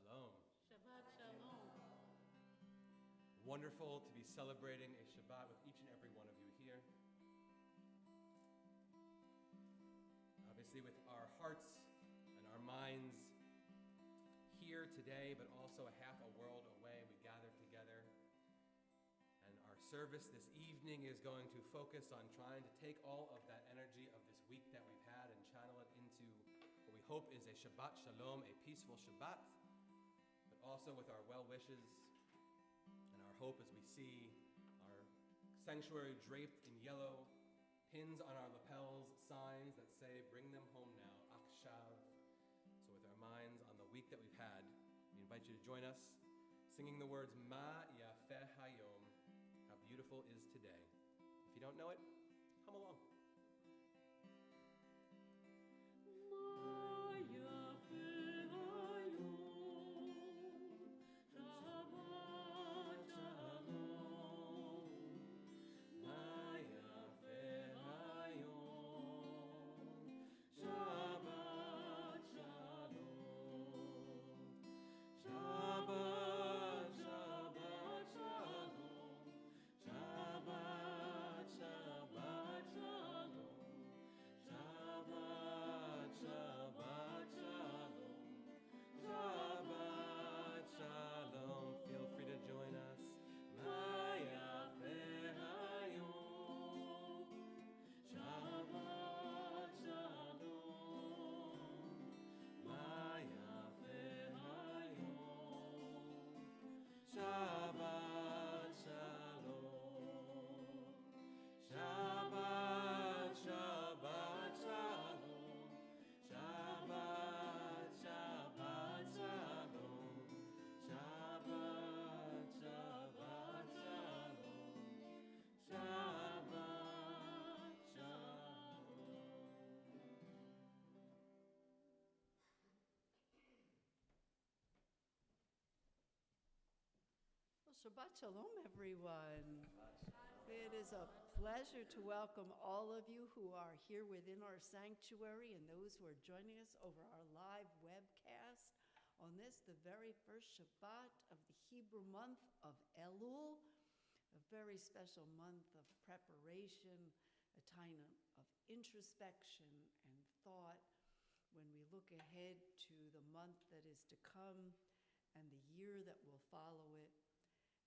Shalom. Shabbat Shalom. Wonderful to be celebrating a Shabbat with each and every one of you here. Obviously with our hearts and our minds here today, but also a half a world away, we gather together. And our service this evening is going to focus on trying to take all of that energy of this week that we've had and channel it into what we hope is a Shabbat Shalom, a peaceful Shabbat, but also with our well wishes and our hope as we see our sanctuary draped in yellow, pins on our lapels, signs that say, bring them home now, Akshav. So with our minds on the week that we've had, we invite you to join us, singing the words, Ma Yafeh Hayom, how beautiful is today. If you don't know it, come along. Shabbat Shalom, everyone. It is a pleasure to welcome all of you who are here within our sanctuary and those who are joining us over our live webcast on this, the very first Shabbat of the Hebrew month of Elul, a very special month of preparation, a time of introspection and thought when we look ahead to the month that is to come and the year that will follow it.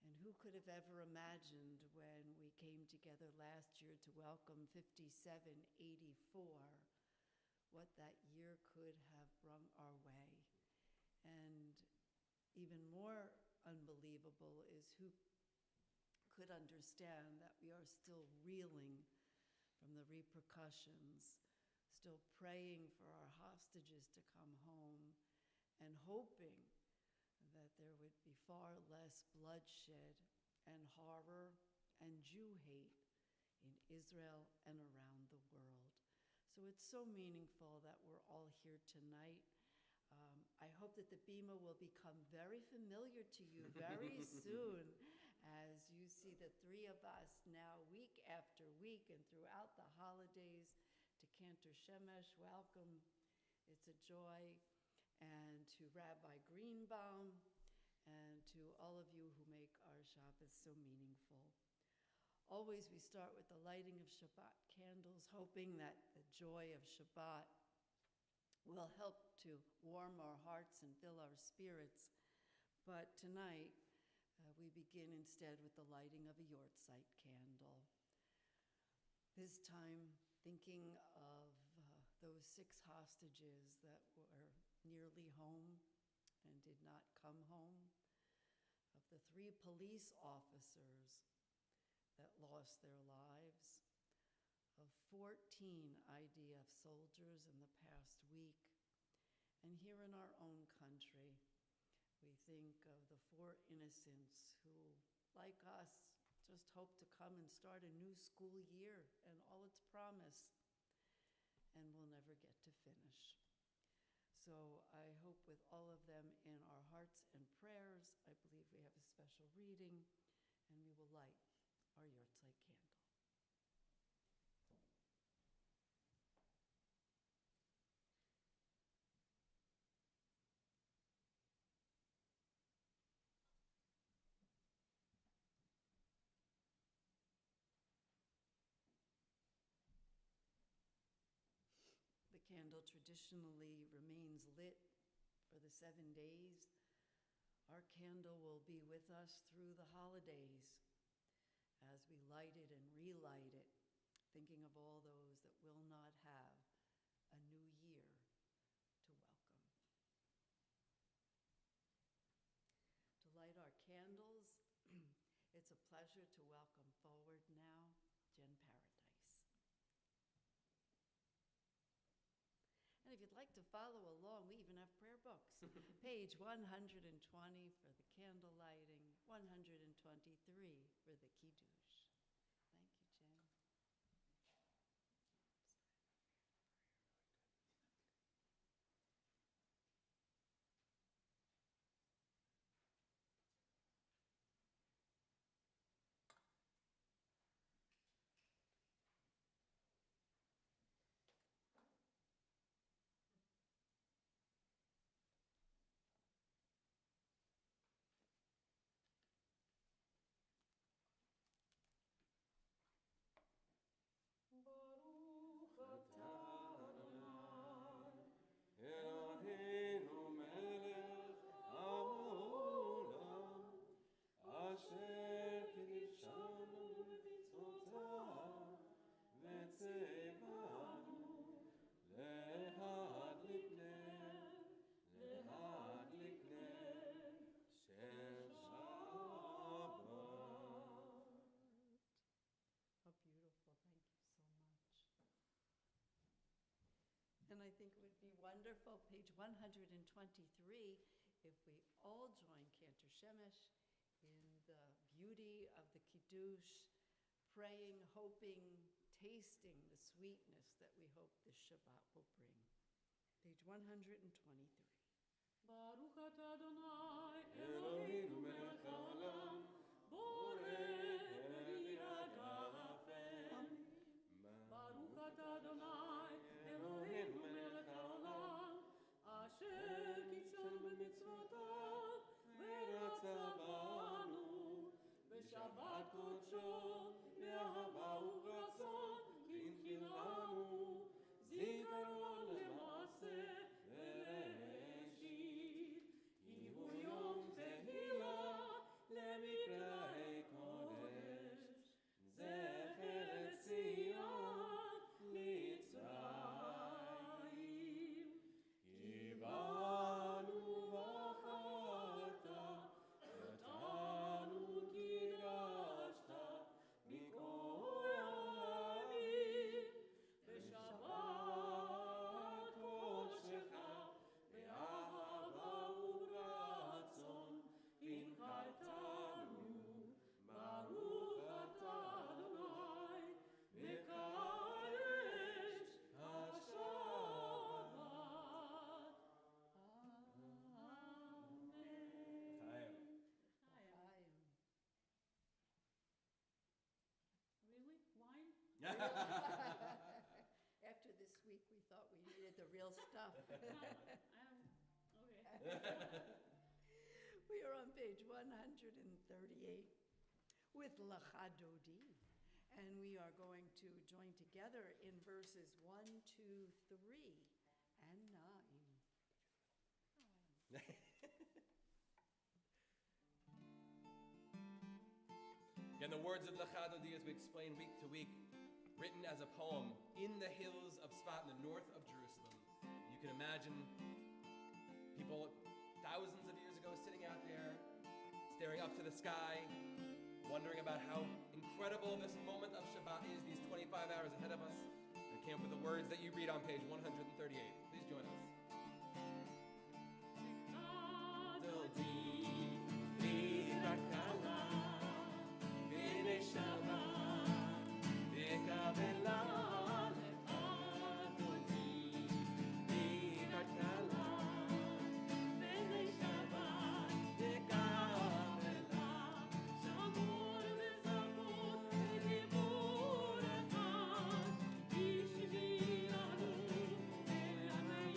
And who could have ever imagined when we came together last year to welcome 5784, what that year could have brought our way. And even more unbelievable is who could understand that we are still reeling from the repercussions, still praying for our hostages to come home and hoping that there would be far less bloodshed and horror and Jew hate in Israel and around the world. So it's so meaningful that we're all here tonight. I hope that the Bima will become very familiar to you very soon as you see the three of us now week after week and throughout the holidays to Cantor Shemesh. Welcome. It's a joy. And to Rabbi Greenbaum, and to all of you who make our Shabbos so meaningful. Always we start with the lighting of Shabbat candles, hoping that the joy of Shabbat will help to warm our hearts and fill our spirits. But tonight, we begin instead with the lighting of a Yortzeit candle. This time, thinking of those 6 hostages that were nearly home and did not come home, of the 3 police officers that lost their lives, of 14 IDF soldiers in the past week. And here in our own country, we think of the 4 innocents who, like us, just hope to come and start a new school year and all its promise, and will never get to finish. So I hope with all of them in our hearts and prayers, I believe we have a special reading, and we will light our Yortzeit candle. candle traditionally remains lit for the 7 days, our candle will be with us through the holidays as we light it and relight it, thinking of all those that will not have a new year to welcome. To light our candles, it's a pleasure to welcome forward now Jen Paradise. And if you'd like to follow along, we even have prayer books. Page 120 for the candle lighting, 123 for the kiddush. Thank you, Jen. Baruch atah Adonai, Eloheinu melech haolam, asher kiddushanu b'mitzvotav, v'tzevanu להדליק נר של שבת. How beautiful. Thank you so much. And I think it would be wonderful, page 123, if we all join Cantor Shemesh in the beauty of the Kiddush, praying, hoping, tasting the sweetness that we hope this Shabbat will bring. Page 123. Baruch atah Adonai, Eloheinu melech haolam, borei b'yad ha'afel. Baruch atah Adonai, Eloheinu melech haolam, asher קידשנו במצוותיו ורצה בנו, בשבת קודשו באהבה וברצון הנחיל לנו, זיכרון למעשה בראשית. הוא יום תהילה למקראי קודש, זכר לציון לצרים. כי בנו בחרת, אותנו קידשת מכל העמים, בשבת קודשך באהבה וברצון הנחלתנו. ברוך אתה אדוני מקדש השבת. אמן. Really? Wine? After this week, we thought we needed the real stuff. Okay. We are on page 138 with Lecha Dodi, and we are going to join together in verses 1, 2, 3, and 9. Again, the words of Lecha Dodi, as we explain week to week, written as a poem in the hills of Tzfat in the north of Jerusalem. You can imagine people thousands of years ago sitting out there, staring up to the sky, wondering about how incredible this moment of Shabbat is, these 25 hours ahead of us. They came up with the words that you read on page 138. Please join us. Thank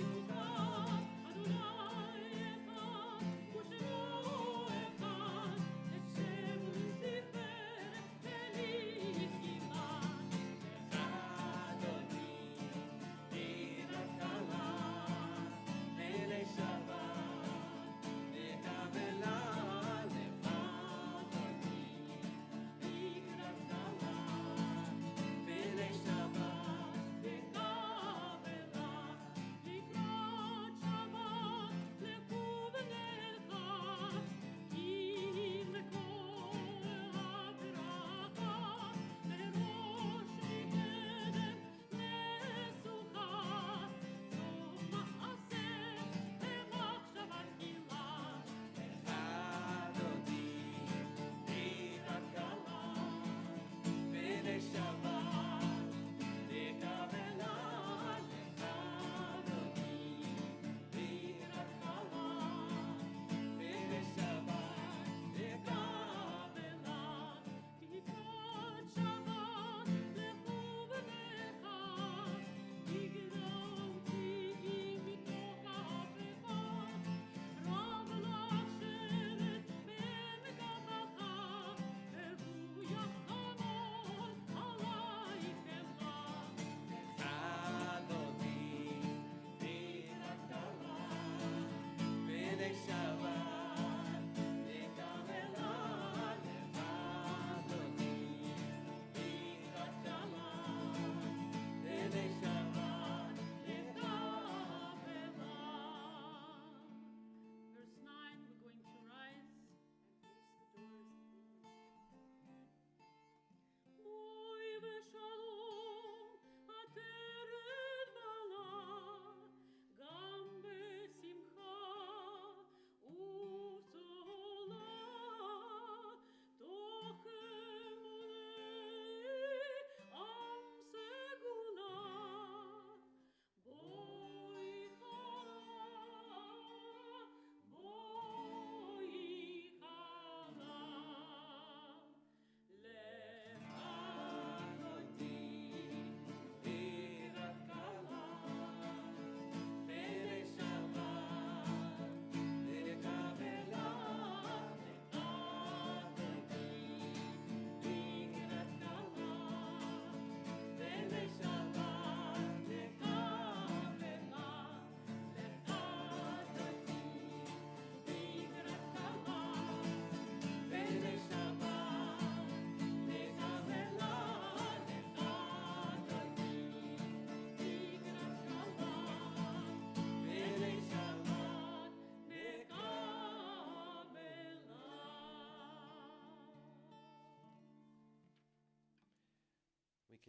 you.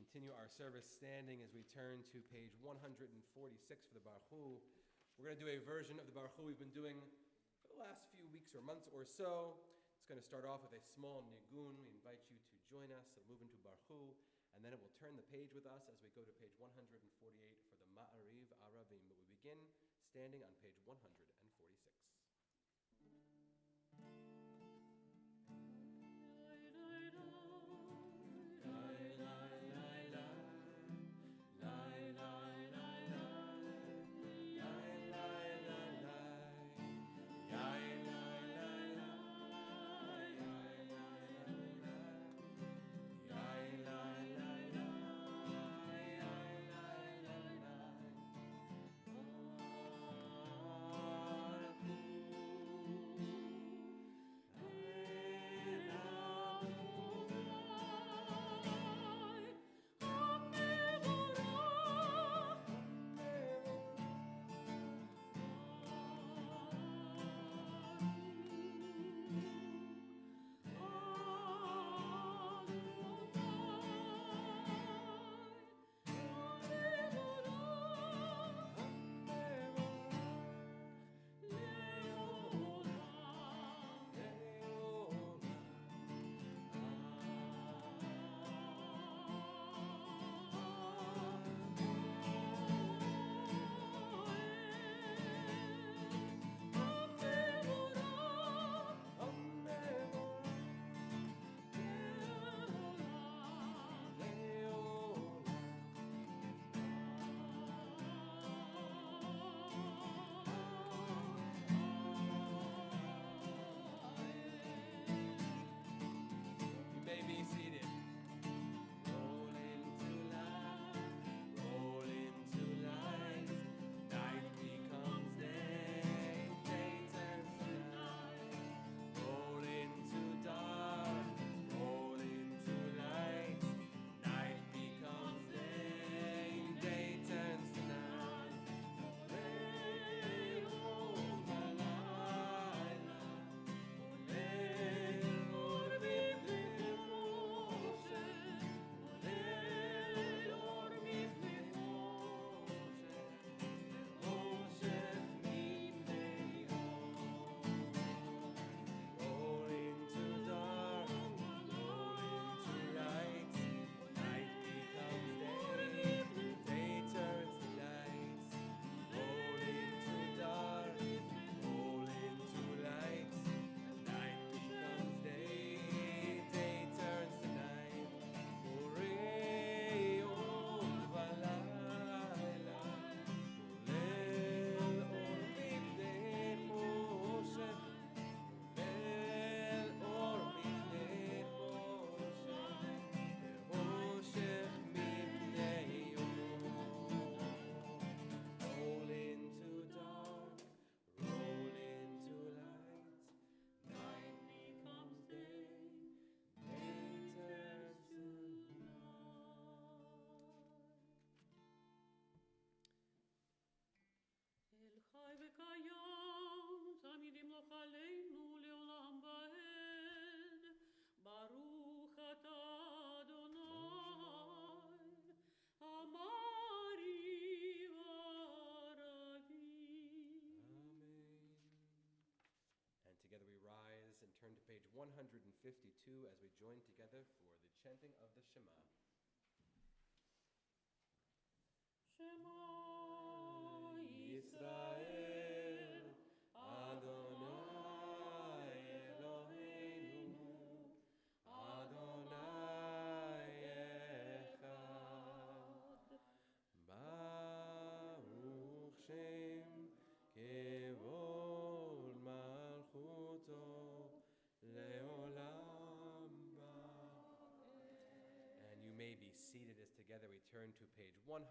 continue our service standing as we turn to page 146 for the Baruch Hu. We're going to do a version of the Baruch Hu we've been doing for the last few weeks or months or so. It's going to start off with a small nigun. We invite you to join us and move into Baruch Hu, and then it will turn the page with us as we go to page 148 for the Ma'ariv Aravim. But we begin standing on page 146. Together we rise and turn to page 152 as we join together for the chanting of the Shema. Shema Yisrael, Adonai Eloheinu, Adonai Echad, Baruch Shem Kevod Malchuto Leolam Ba. And you may be seated as together we turn to page 154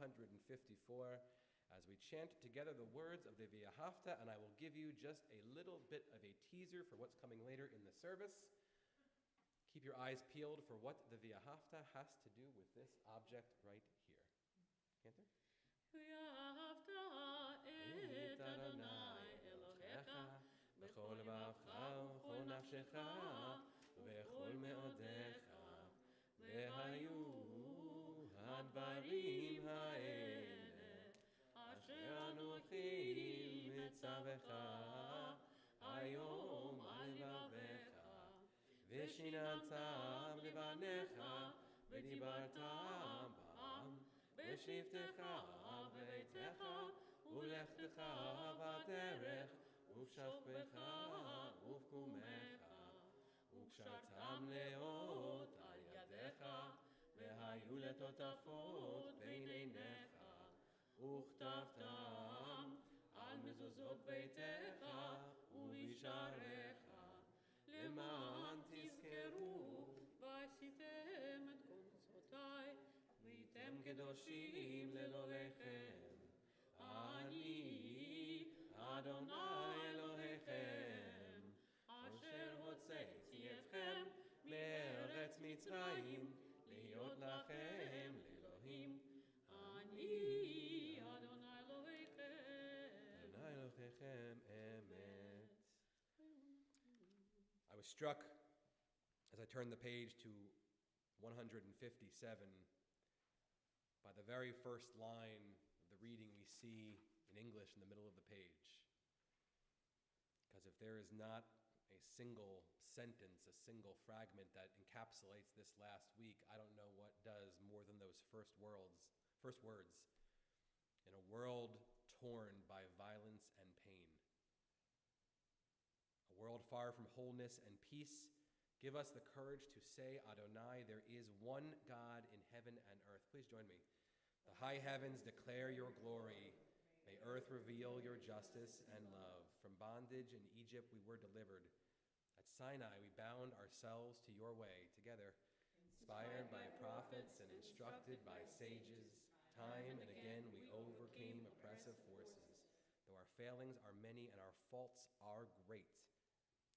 as we chant together the words of the V'ahavta, and I will give you just a little bit of a teaser for what's coming later in the service. Keep your eyes peeled for what the V'ahavta has to do with this object right here. Cantor? ואהבת את אדוני אלוהיך בכל לבבך ובכל נפשך ובכל מאודיך והיו הדברים האלה אשר אנוכי מצווך היום על לבביך ושיננתם לבניך ודיברת בם בשבתך בביתך ולכתך בדרך ובשוכבך ובקומך וקשרתם לאות על ידיך והיו לטוטפות בין עיניך וכתבתם על מזוזות ביתך ובשעריך למען תזכרו ועשיתם את כל מצוותיי והייתם קדושים לאלוהיכם אני אדוני אלוהיכם אשר הוצאתי אתכם מארץ מצרים להיות לכם לאלוהים אני אדוני אלוהיכם אמת. I was struck as I turned the page to 157 by the very first line of the reading we see in English in the middle of the page. Because if there is not a single sentence, a single fragment that encapsulates this last week, I don't know what does more than those first words. In a world torn by violence and pain. A world far from wholeness and peace, give us the courage to say, Adonai, there is one God in heaven and earth. Please join me. The high heavens declare your glory. May earth reveal your justice and love. From bondage in Egypt we were delivered. At Sinai we bound ourselves to your way together, inspired by prophets and instructed by sages. Time and again we overcame oppressive forces. Though our failings are many and our faults are great,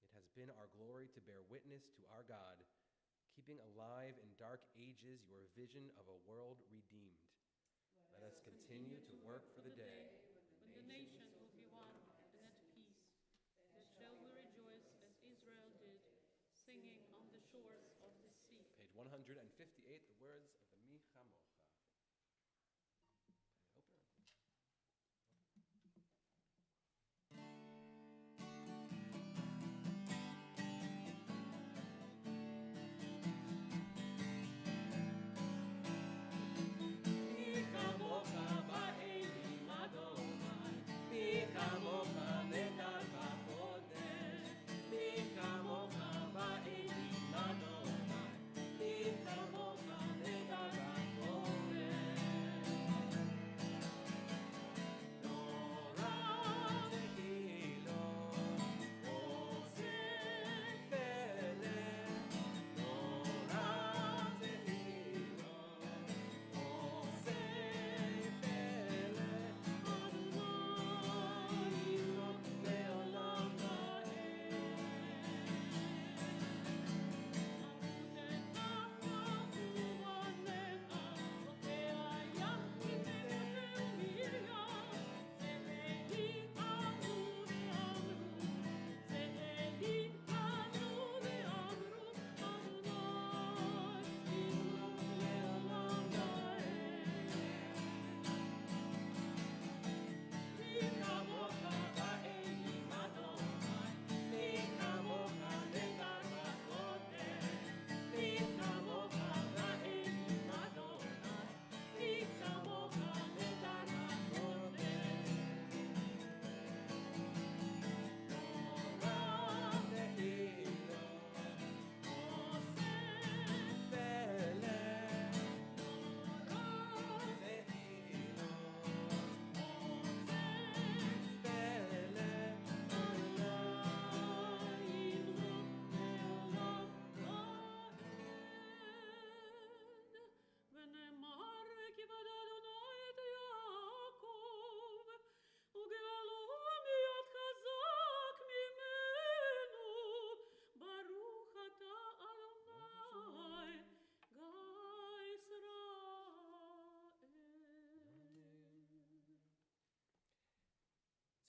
it has been our glory to bear witness to our God, keeping alive in dark ages your vision of a world redeemed. Let us continue to work for the day when the nations will be one and at peace. Then shall we rejoice as Israel did, singing on the shores of the sea. Page 158, the words of the Mi Chamocha.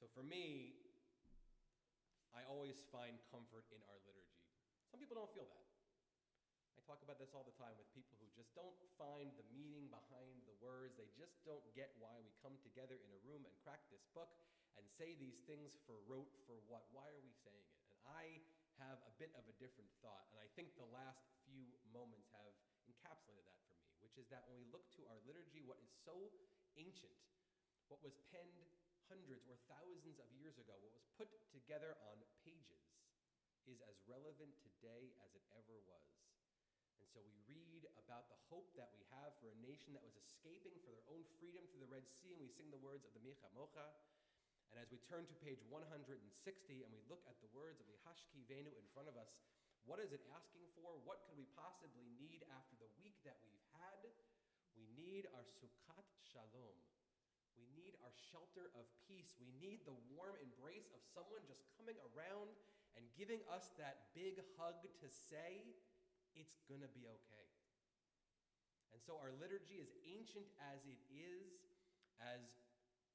So for me, I always find comfort in our liturgy. Some people don't feel that. I talk about this all the time with people who just don't find the meaning behind the words. They just don't get why we come together in a room and crack this book and say these things for rote, for what? Why are we saying it? And I have a bit of a different thought, and I think the last few moments have encapsulated that for me, which is that when we look to our liturgy, what is so ancient, what was penned hundreds or thousands of years ago, what was put together on pages, is as relevant today as it ever was. And so we read about the hope that we have for a nation that was escaping for their own freedom through the Red Sea, and we sing the words of the Micha Mocha. And as we turn to page 160 and we look at the words of the Hashkivenu in front of us, what is it asking for? What could we possibly need after the week that we've had? We need our Sukkot Shalom. We need our shelter of peace. We need the warm embrace of someone just coming around and giving us that big hug to say, it's going to be okay. And so our liturgy, as ancient as it is, as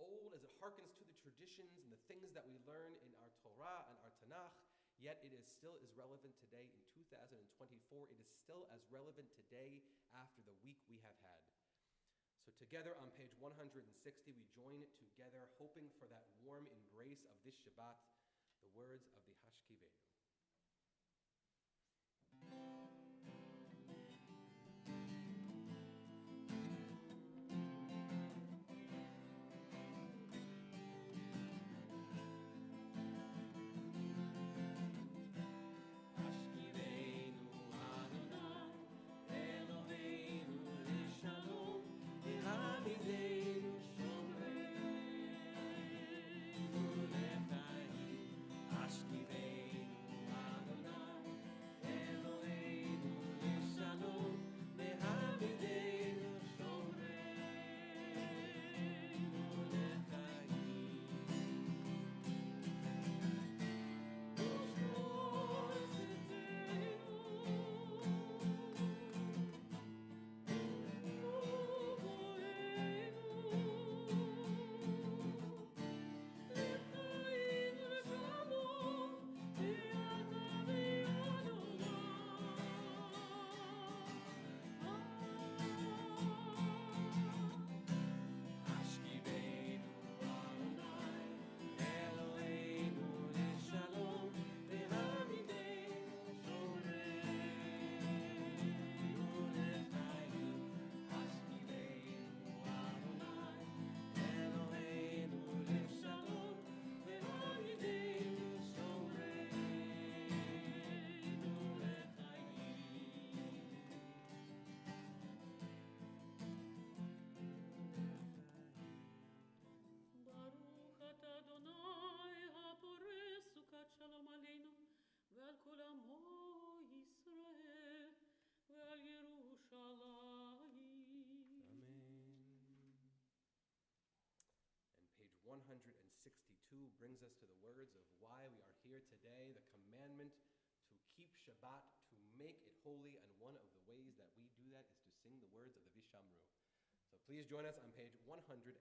old as it harkens to the traditions and the things that we learn in our Torah and our Tanakh, yet it is still as relevant today in 2024. It is still as relevant today after the week we have had. So together on page 160, we join together hoping for that warm embrace of this Shabbat, the words of the Hashkivenu. Page 162 brings us to the words of why we are here today, the commandment to keep Shabbat, to make it holy, and one of the ways that we do that is to sing the words of the Vishamru. So please join us on page 162.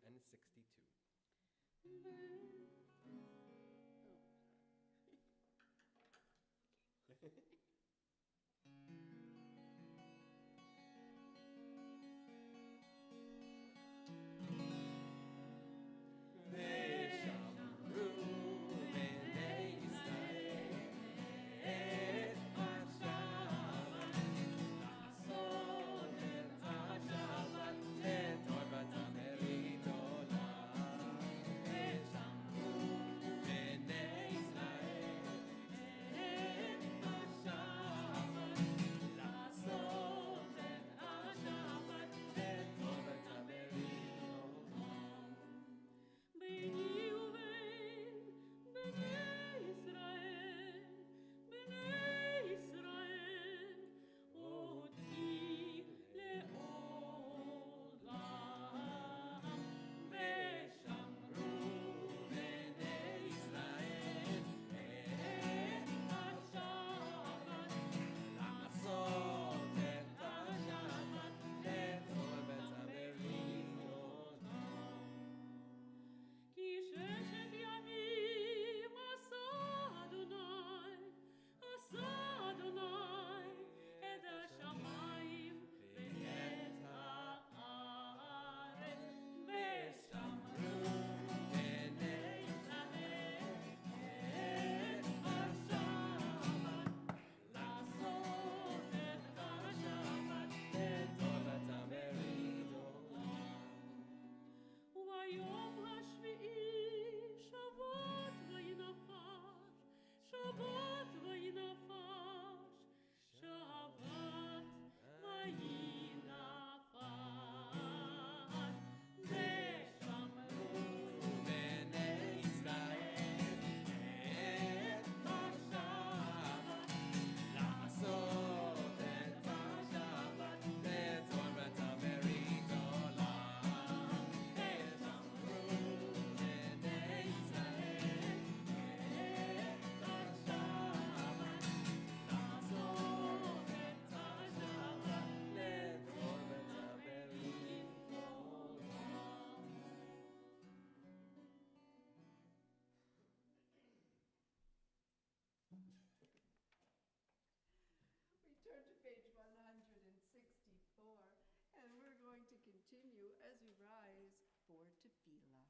for tefillah.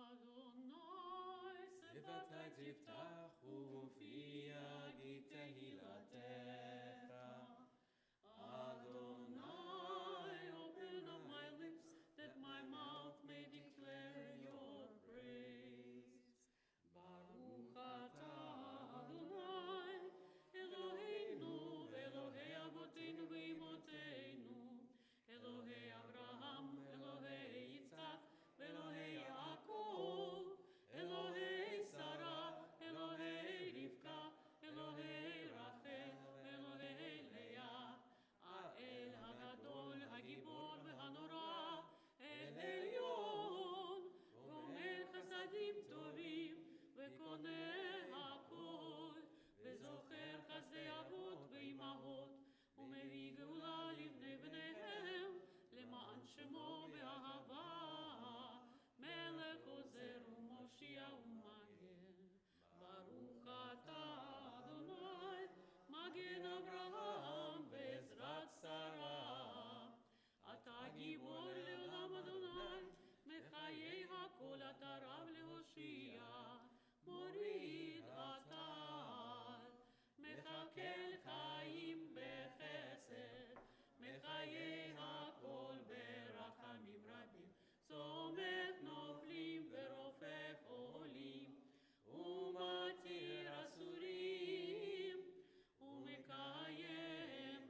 Adonai, Levatai tiftachu fi yagi tehilatecha. Adonai, open up my lips, that my mouth may declare your praise. Baruch atah Adonai, Eloheinu, Elohei Avotenu v'Imotenu, Elohei Abraham, Elohei Yitzhak, Elohei Yaakov, Elohei Sarah, Elohei Rivka, Elohei Rachel, Elohei Leah, האל הגדול, הגיבור והנורא, אל עליון, גומל חסדים טובים, וקונה הכל, וזוכר חסדי אבות ואימהות, ומביא גאולה לבני בניהם, למען שמו באהבה, מלך עוזר ומושיע ומגן. ברוך אתה אדוני, מגן אברהם בעזרת שרה. אתה גיבור לעולם אדוני, מחיי הכל אתה רב להושיע, מוריד עטר, מחכל חיים בחסד, מחיי הכל ברחמים רבים, סומך נופלים ורופא חולים, ומתיר אסורים, ומקיים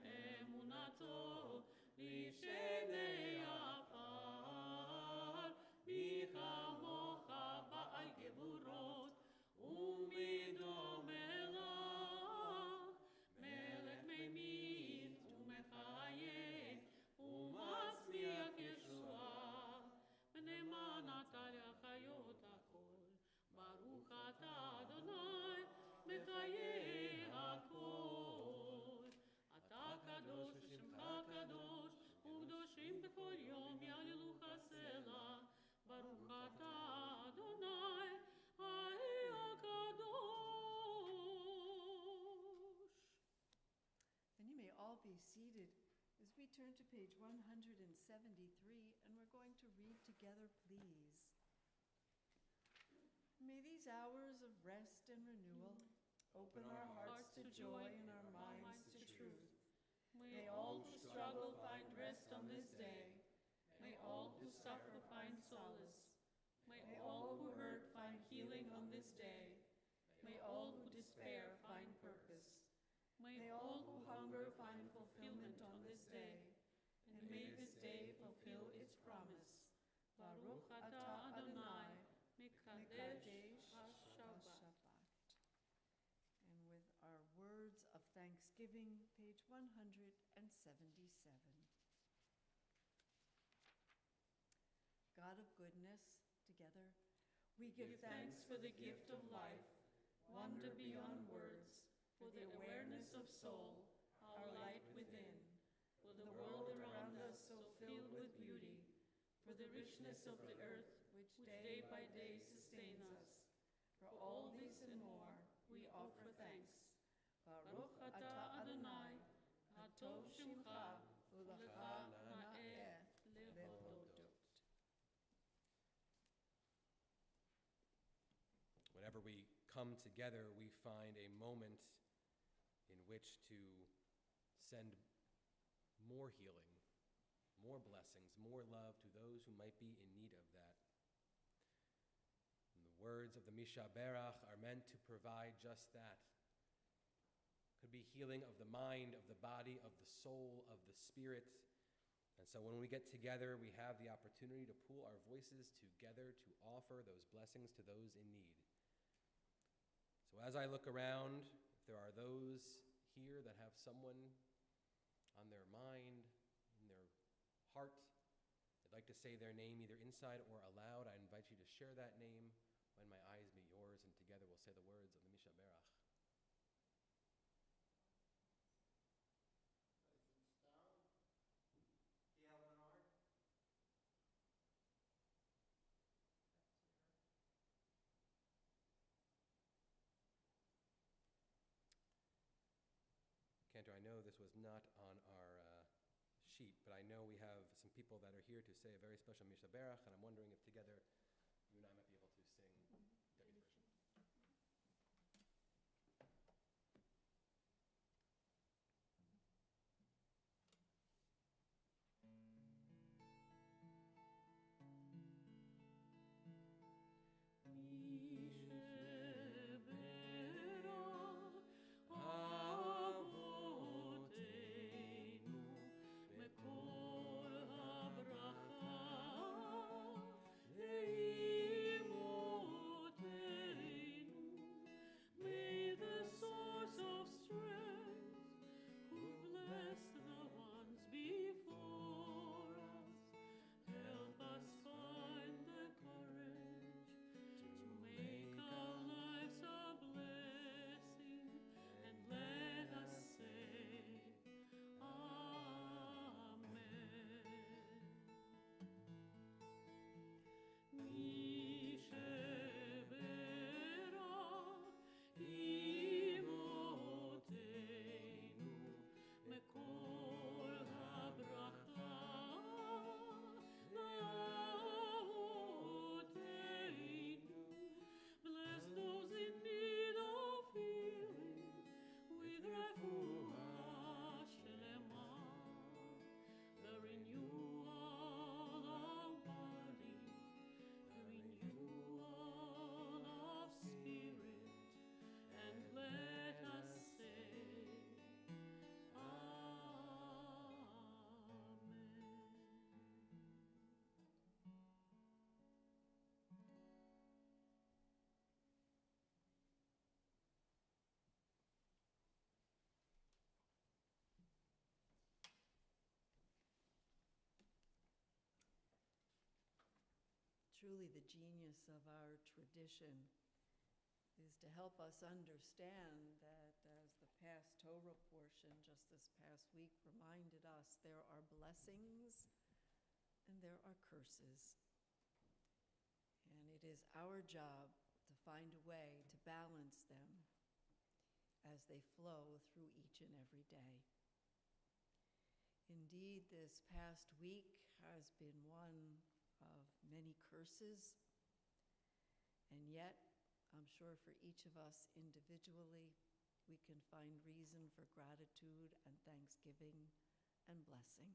אמונתו לשני עפר, מי כמוך בעל גבורות, ומי דומה לך, מלך ממית ומחיה, ומצמיח ישועה, ונאמן אתה להחיות הכל. ברוך אתה אדוני, מחיי הכל. אתה קדוש ושמך קדוש, וקדושים בכל יום יהללוך סלע. ברוך אתה אדוני, האל הקדוש. And you may all be seated as we turn to page 173, and we're going to read together, please. May these hours of rest and renewal open our hearts to joy and our minds to truth. May all who struggle find rest on this day. May all who suffer find solace. May all who hurt find healing on this day. May all who despair find purpose. May all who hunger find fulfillment on this day. And may this day fulfill its promise. Baruch atah Adonai, Mekadesh HaShabbat. And with our words of thanksgiving, page 177. God of goodness, together, we give thanks for the gift of life, wonder beyond words, for the awareness of soul, our light within, for the world around us so filled with beauty, for the richness of the earth which day by day sustains us. For all these and more, we offer thanks. Baruch atah Adonai, hatov shimcha, ulecha na'eh lehodot. Whenever we come together, we find a moment in which to send more healing, more blessings, more love to those who might be in need of that. And the words of the Mishaberach are meant to provide just that. Could be healing of the mind, of the body, of the soul, of the spirit. And so when we get together, we have the opportunity to pool our voices together to offer those blessings to those in need. So as I look around, if there are those here that have someone on their mind, in their heart, they'd like to say their name either inside or aloud, I invite you to share that name when my eyes meet yours, and together we'll say the words of the Mishaberach. this was not on our sheet, but I know we have some people that are here to say a very special Misha Berach, and I'm wondering if together you and I might be able to sing Debbie's version. Truly, the genius of our tradition is to help us understand that, as the past Torah portion just this past week reminded us, there are blessings and there are curses. And it is our job to find a way to balance them as they flow through each and every day. Indeed, this past week has been one of many curses, and yet I'm sure for each of us individually, we can find reason for gratitude and thanksgiving and blessing.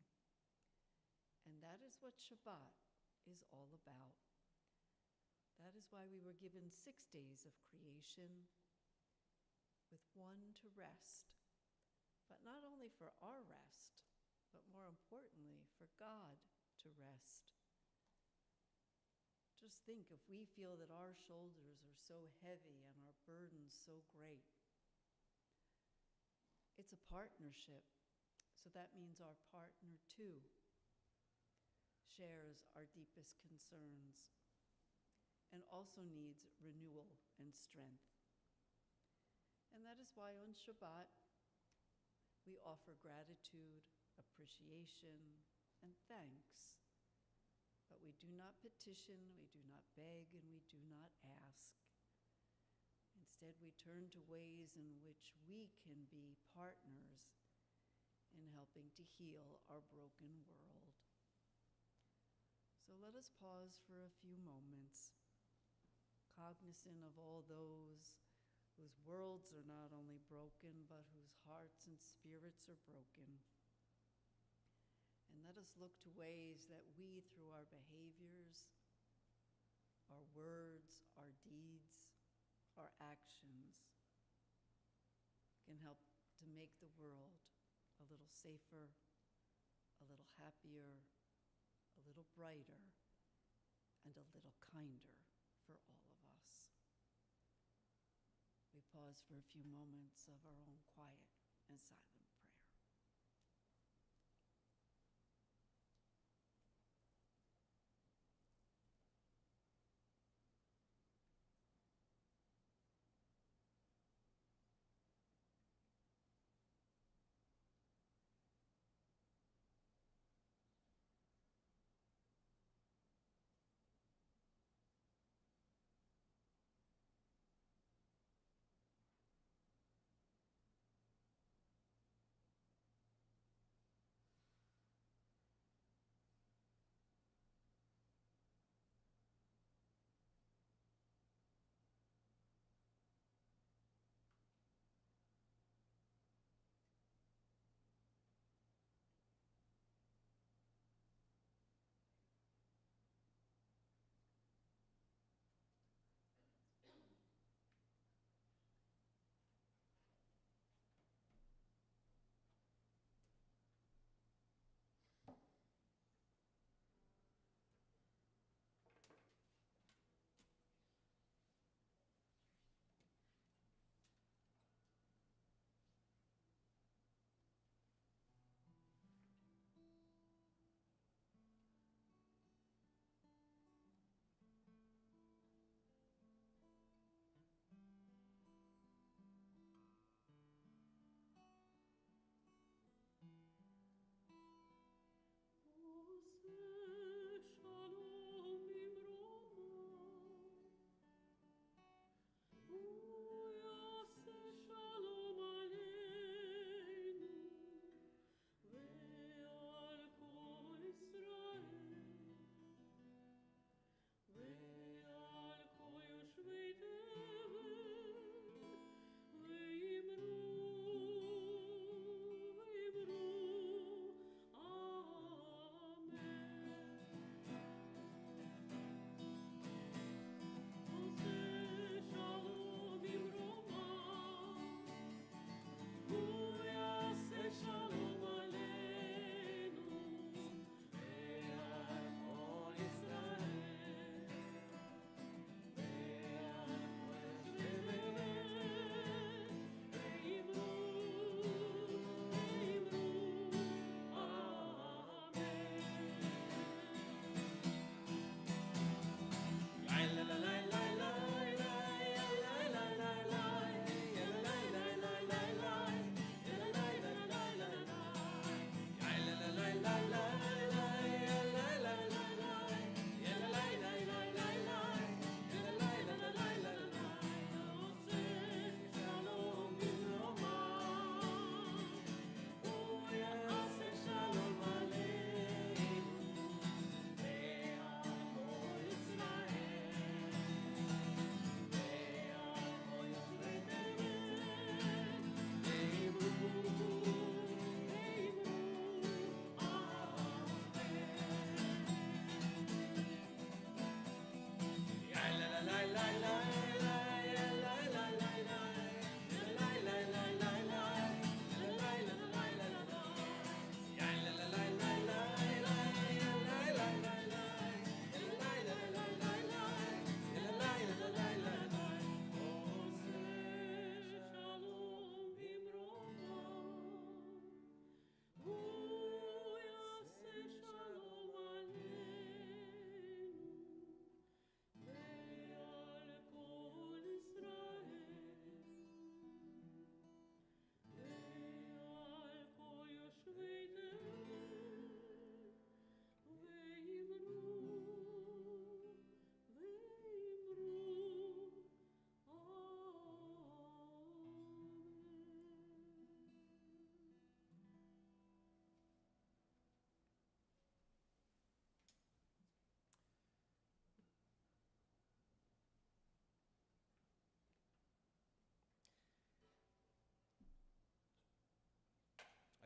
And that is what Shabbat is all about. That is why we were given 6 days of creation with one to rest, but not only for our rest, but more importantly, for God to rest. Just think, if we feel that our shoulders are so heavy and our burdens so great, it's a partnership. So that means our partner too shares our deepest concerns and also needs renewal and strength. And that is why on Shabbat, we offer gratitude, appreciation, and thanks. But we do not petition, we do not beg, and we do not ask. Instead, we turn to ways in which we can be partners in helping to heal our broken world. So let us pause for a few moments, cognizant of all those whose worlds are not only broken, but whose hearts and spirits are broken. And let us look to ways that we, through our behaviors, our words, our deeds, our actions, can help to make the world a little safer, a little happier, a little brighter, and a little kinder for all of us. We pause for a few moments of our own quiet and silence.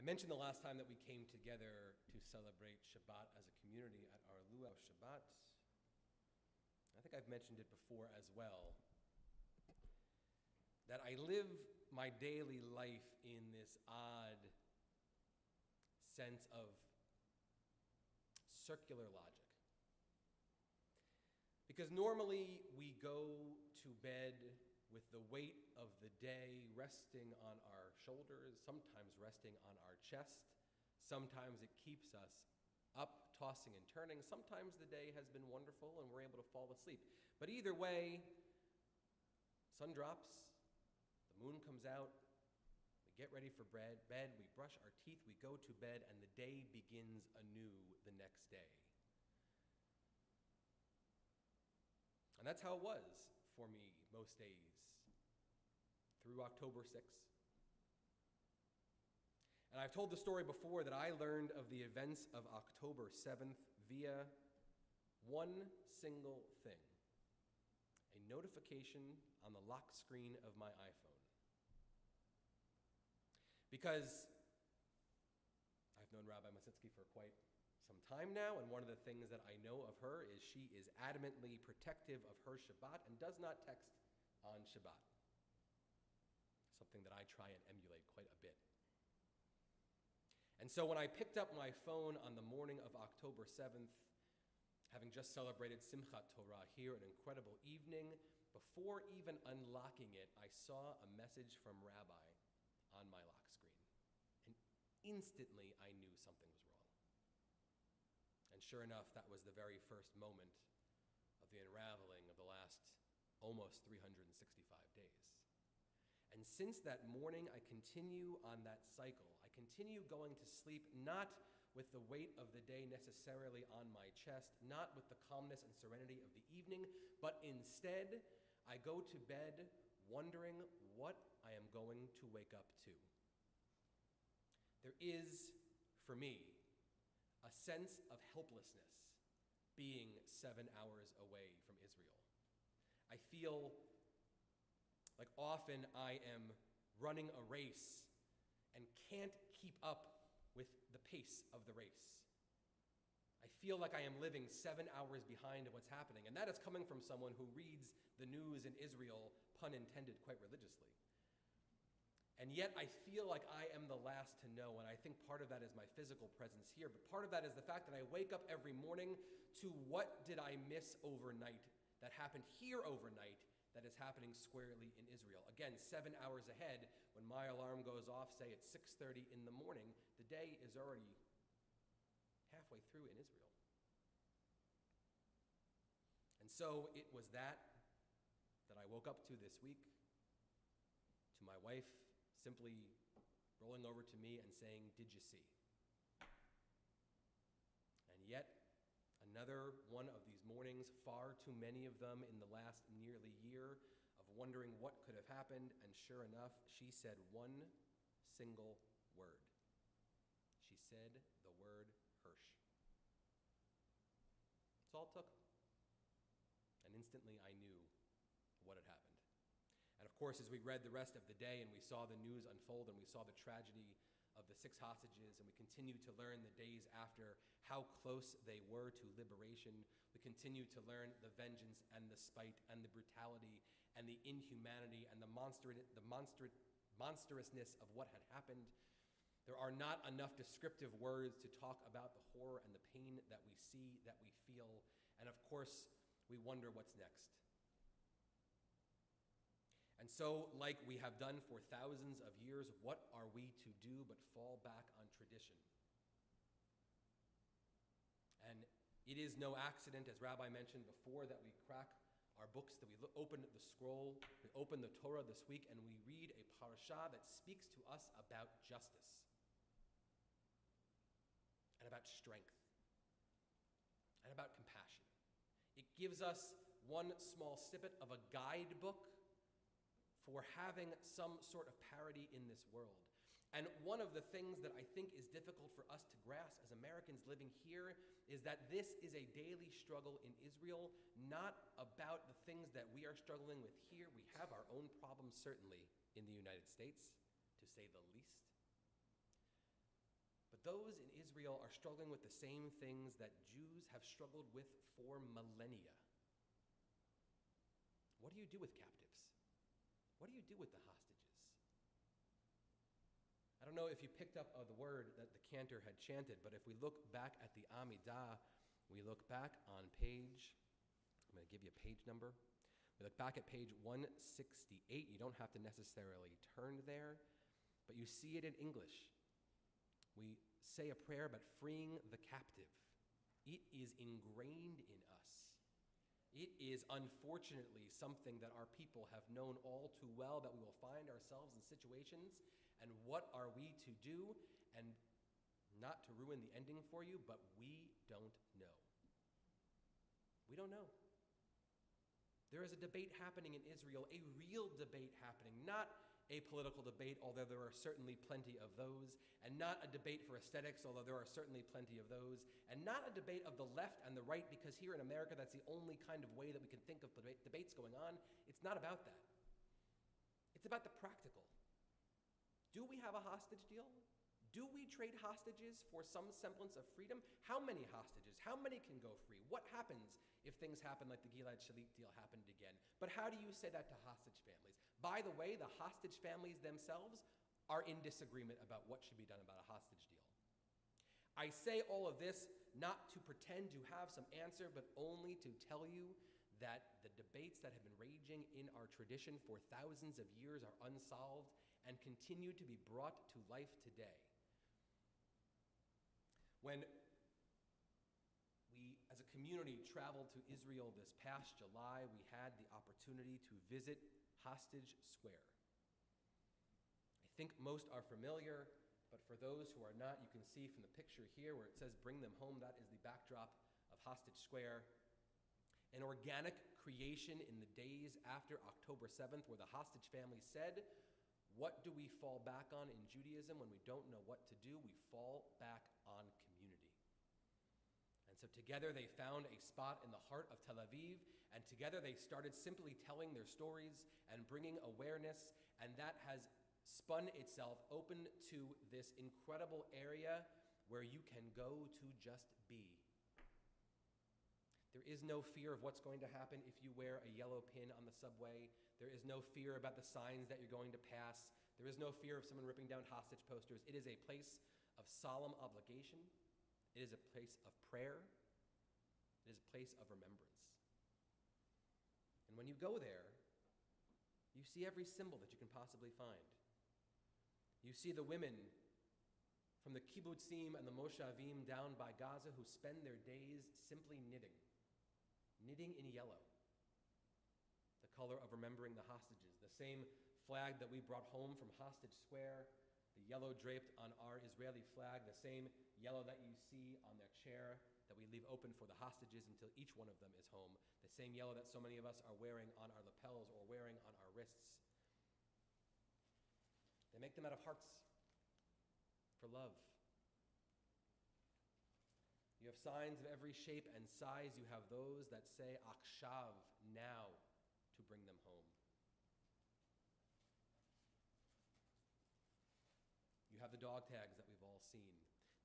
I mentioned the last time that we came together to celebrate Shabbat as a community at our Luau Shabbat. I think I've mentioned it before as well, that I live my daily life in this odd sense of circular logic. Because normally we go to bed with the weight of the day resting on our shoulders, sometimes resting on our chest. Sometimes it keeps us up, tossing and turning. Sometimes the day has been wonderful and we're able to fall asleep. But either way, sun drops, the moon comes out, we get ready for bed, we brush our teeth, we go to bed, and the day begins anew the next day. And that's how it was for me most days through October 6th. And I've told the story before that I learned of the events of October 7th via one single thing: a notification on the lock screen of my iPhone. Because I've known Rabbi Masitsky for quite some time now, and one of the things that I know of her is she is adamantly protective of her Shabbat and does not text on Shabbat. Something that I try and emulate quite a bit. And so when I picked up my phone on the morning of October 7th, having just celebrated Simchat Torah here, an incredible evening, before even unlocking it, I saw a message from Rabbi on my lock screen. And instantly I knew something was wrong. And sure enough, that was the very first moment of the unraveling of the last almost 365 days. And since that morning, I continue on that cycle. I continue going to sleep not with the weight of the day necessarily on my chest, not with the calmness and serenity of the evening, but instead, I go to bed wondering what I am going to wake up to. There is, for me, a sense of helplessness being 7 hours away from Israel. I feel like often I am running a race and can't keep up with the pace of the race. I feel like I am living 7 hours behind what's happening, and that is coming from someone who reads the news in Israel, pun intended, quite religiously. And yet I feel like I am the last to know, and I think part of that is my physical presence here, but part of that is the fact that I wake up every morning to what did I miss overnight that happened here overnight that is happening squarely in Israel. Again, 7 hours ahead, when my alarm goes off, say at 6:30 in the morning, the day is already halfway through in Israel. And so it was that I woke up to this week, to my wife simply rolling over to me and saying, "Did you see?" And yet, another one of these mornings, far too many of them in the last nearly year, of wondering what could have happened, and sure enough, she said one single word. She said the word Hirsch. That's all it took. And instantly I knew what had happened. And of course, as we read the rest of the day and we saw the news unfold and we saw the tragedy of the 6 hostages, and we continue to learn the days after how close they were to liberation. We continue to learn the vengeance and the spite and the brutality and the inhumanity and the monstrousness of what had happened. There are not enough descriptive words to talk about the horror and the pain that we see, that we feel, and of course, we wonder what's next. And so, like we have done for thousands of years, what are we to do but fall back on tradition? And it is no accident, as Rabbi mentioned before, that we crack our books, that we open the scroll, we open the Torah this week, and we read a parashah that speaks to us about justice and about strength and about compassion. It gives us one small snippet of a guidebook for having some sort of parity in this world. And one of the things that I think is difficult for us to grasp as Americans living here is that this is a daily struggle in Israel, not about the things that we are struggling with here. We have our own problems, certainly, in the United States, to say the least. But those in Israel are struggling with the same things that Jews have struggled with for millennia. What do you do with captives? What do you do with the hostages? I don't know if you picked up the word that the cantor had chanted, but if we look back at the Amidah, we look back on page, I'm going to give you a page number. We look back at page 168. You don't have to necessarily turn there, but you see it in English. We say a prayer about freeing the captive. It is ingrained in us. It is unfortunately something that our people have known all too well, that we will find ourselves in situations, and what are we to do? And not to ruin the ending for you, but we don't know. We don't know. There is a debate happening in Israel, a real debate happening, not a political debate, although there are certainly plenty of those, and not a debate for aesthetics, although there are certainly plenty of those, and not a debate of the left and the right, because here in America, that's the only kind of way that we can think of debates going on. It's not about that. It's about the practical. Do we have a hostage deal? Do we trade hostages for some semblance of freedom? How many hostages? How many can go free? What happens if things happen like the Gilad Shalit deal happened again? But how do you say that to hostage families? By the way, the hostage families themselves are in disagreement about what should be done about a hostage deal. I say all of this not to pretend to have some answer, but only to tell you that the debates that have been raging in our tradition for thousands of years are unsolved and continue to be brought to life today. When we, as a community, traveled to Israel this past July, we had the opportunity to visit Hostage Square. I think most are familiar, but for those who are not, you can see from the picture here where it says "Bring them home," that is the backdrop of Hostage Square. An organic creation in the days after October 7th, where the hostage family said, what do we fall back on in Judaism when we don't know what to do? We fall back on community. And so together they found a spot in the heart of Tel Aviv, and together they started simply telling their stories and bringing awareness, and that has spun itself open to this incredible area where you can go to just be. There is no fear of what's going to happen if you wear a yellow pin on the subway. There is no fear about the signs that you're going to pass. There is no fear of someone ripping down hostage posters. It is a place of solemn obligation. It is a place of prayer. It is a place of remembrance. And when you go there, you see every symbol that you can possibly find. You see the women from the kibbutzim and the moshavim down by Gaza who spend their days simply knitting in yellow, the color of remembering the hostages, the same flag that we brought home from Hostage Square, the yellow draped on our Israeli flag, the same yellow that you see on their chair that we leave open for the hostages until each one of them is home, the same yellow that so many of us are wearing on our lapels or wearing on our wrists. They make them out of hearts for love. You have signs of every shape and size. You have those that say, Akshav, now, to bring them home. You have the dog tags that we've all seen.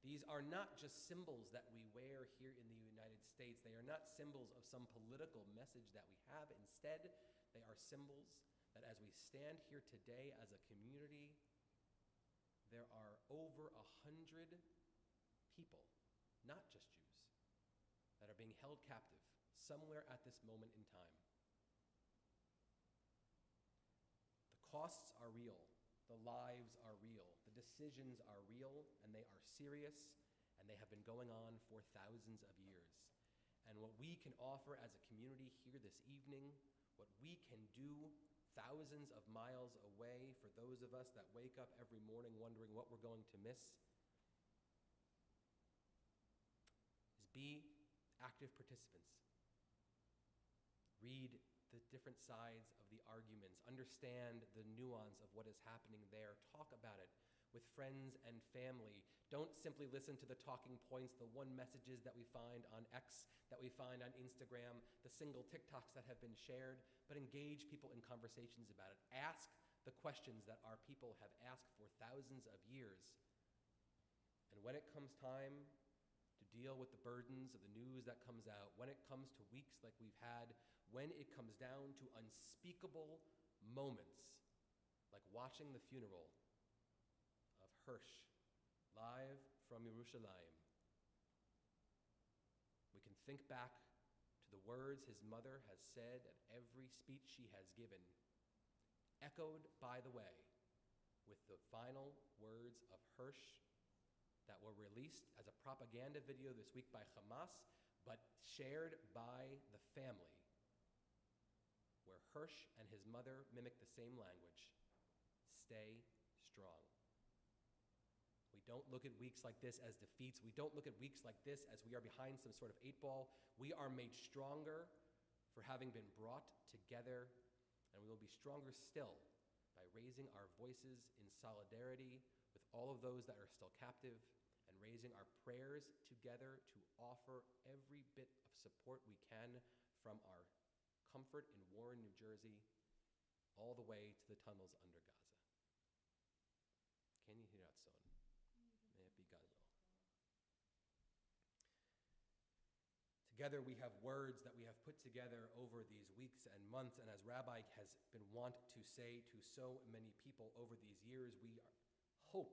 These are not just symbols that we wear here in the United States. They are not symbols of some political message that we have. Instead, they are symbols that as we stand here today as a community, there are over 100 people, not just Jews, that are being held captive somewhere at this moment in time. The costs are real. The lives are real. The decisions are real, and they are serious, and they have been going on for thousands of years. And what we can offer as a community here this evening, what we can do thousands of miles away for those of us that wake up every morning wondering what we're going to miss, is be active participants. Read the different sides of the arguments, understand the nuance of what is happening there, talk about it with friends and family. Don't simply listen to the talking points, the one messages that we find on X, that we find on Instagram, the single TikToks that have been shared, but engage people in conversations about it. Ask the questions that our people have asked for thousands of years. And when it comes time to deal with the burdens of the news that comes out, when it comes to weeks like we've had, when it comes down to unspeakable moments, like watching the funeral of Hirsch live from Yerushalayim, we can think back to the words his mother has said at every speech she has given, echoed, by the way, with the final words of Hirsch that were released as a propaganda video this week by Hamas, but shared by the family, where Hirsch and his mother mimic the same language. Stay strong. We don't look at weeks like this as defeats. We don't look at weeks like this as we are behind some sort of 8-ball. We are made stronger for having been brought together, and we will be stronger still by raising our voices in solidarity with all of those that are still captive, and raising our prayers together to offer every bit of support we can from our comfort in Warren, New Jersey, all the way to the tunnels under Gaza. Can you hear that, son? May it be Gaza. Together we have words that we have put together over these weeks and months, and as Rabbi has been wont to say to so many people over these years, we hope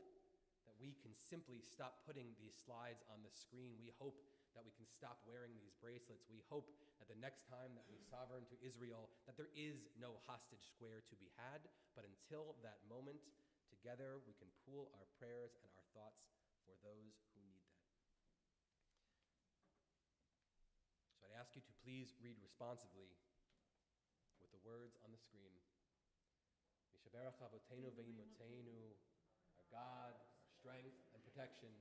that we can simply stop putting these slides on the screen. We hope that we can stop wearing these bracelets. We hope that the next time that we sovereign to Israel, that there is no hostage square to be had. But until that moment, together we can pool our prayers and our thoughts for those who need that. So I'd ask you to please read responsively with the words on the screen. Mishaberach Avotenu ve'imotenu, our God, strength and protection.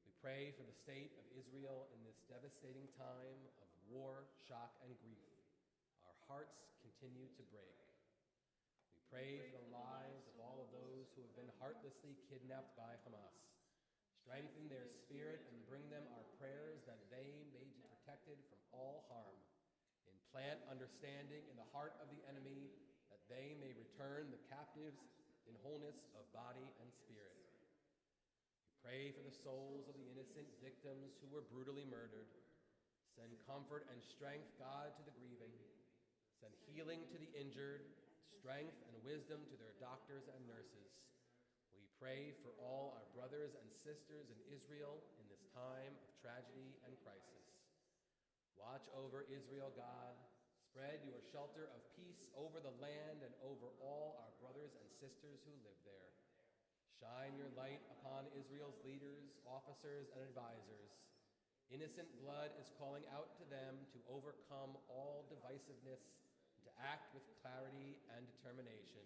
We pray for the state of Israel in this devastating time of war, shock, and grief. Our hearts continue to break. We pray for the lives of all of those who have been heartlessly kidnapped by Hamas. Strengthen their spirit and bring them our prayers that they may be protected from all harm. Implant understanding in the heart of the enemy that they may return the captives in wholeness of body and spirit. Pray for the souls of the innocent victims who were brutally murdered. Send comfort and strength, God, to the grieving. Send healing to the injured, strength and wisdom to their doctors and nurses. We pray for all our brothers and sisters in Israel in this time of tragedy and crisis. Watch over Israel, God. Spread your shelter of peace over the land and over all our brothers and sisters who live there. Shine your light upon Israel's leaders, officers, and advisors. Innocent blood is calling out to them to overcome all divisiveness and to act with clarity and determination.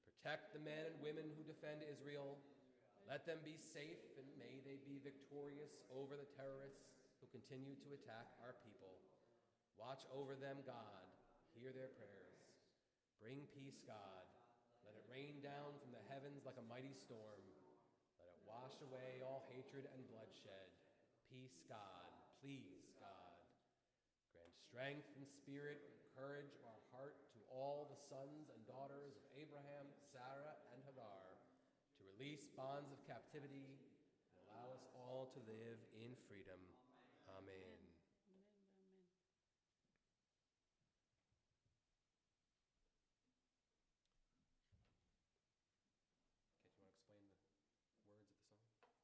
Protect the men and women who defend Israel. Let them be safe, and may they be victorious over the terrorists who continue to attack our people. Watch over them, God. Hear their prayers. Bring peace, God. Let it rain down from the heavens like a mighty storm. Let it wash away all hatred and bloodshed. Peace, God. Please, God. Grant strength and spirit and courage of our heart to all the sons and daughters of Abraham, Sarah, and Hagar to release bonds of captivity, and allow us all to live in freedom. Amen. Amen. Amen. Okay, do you want to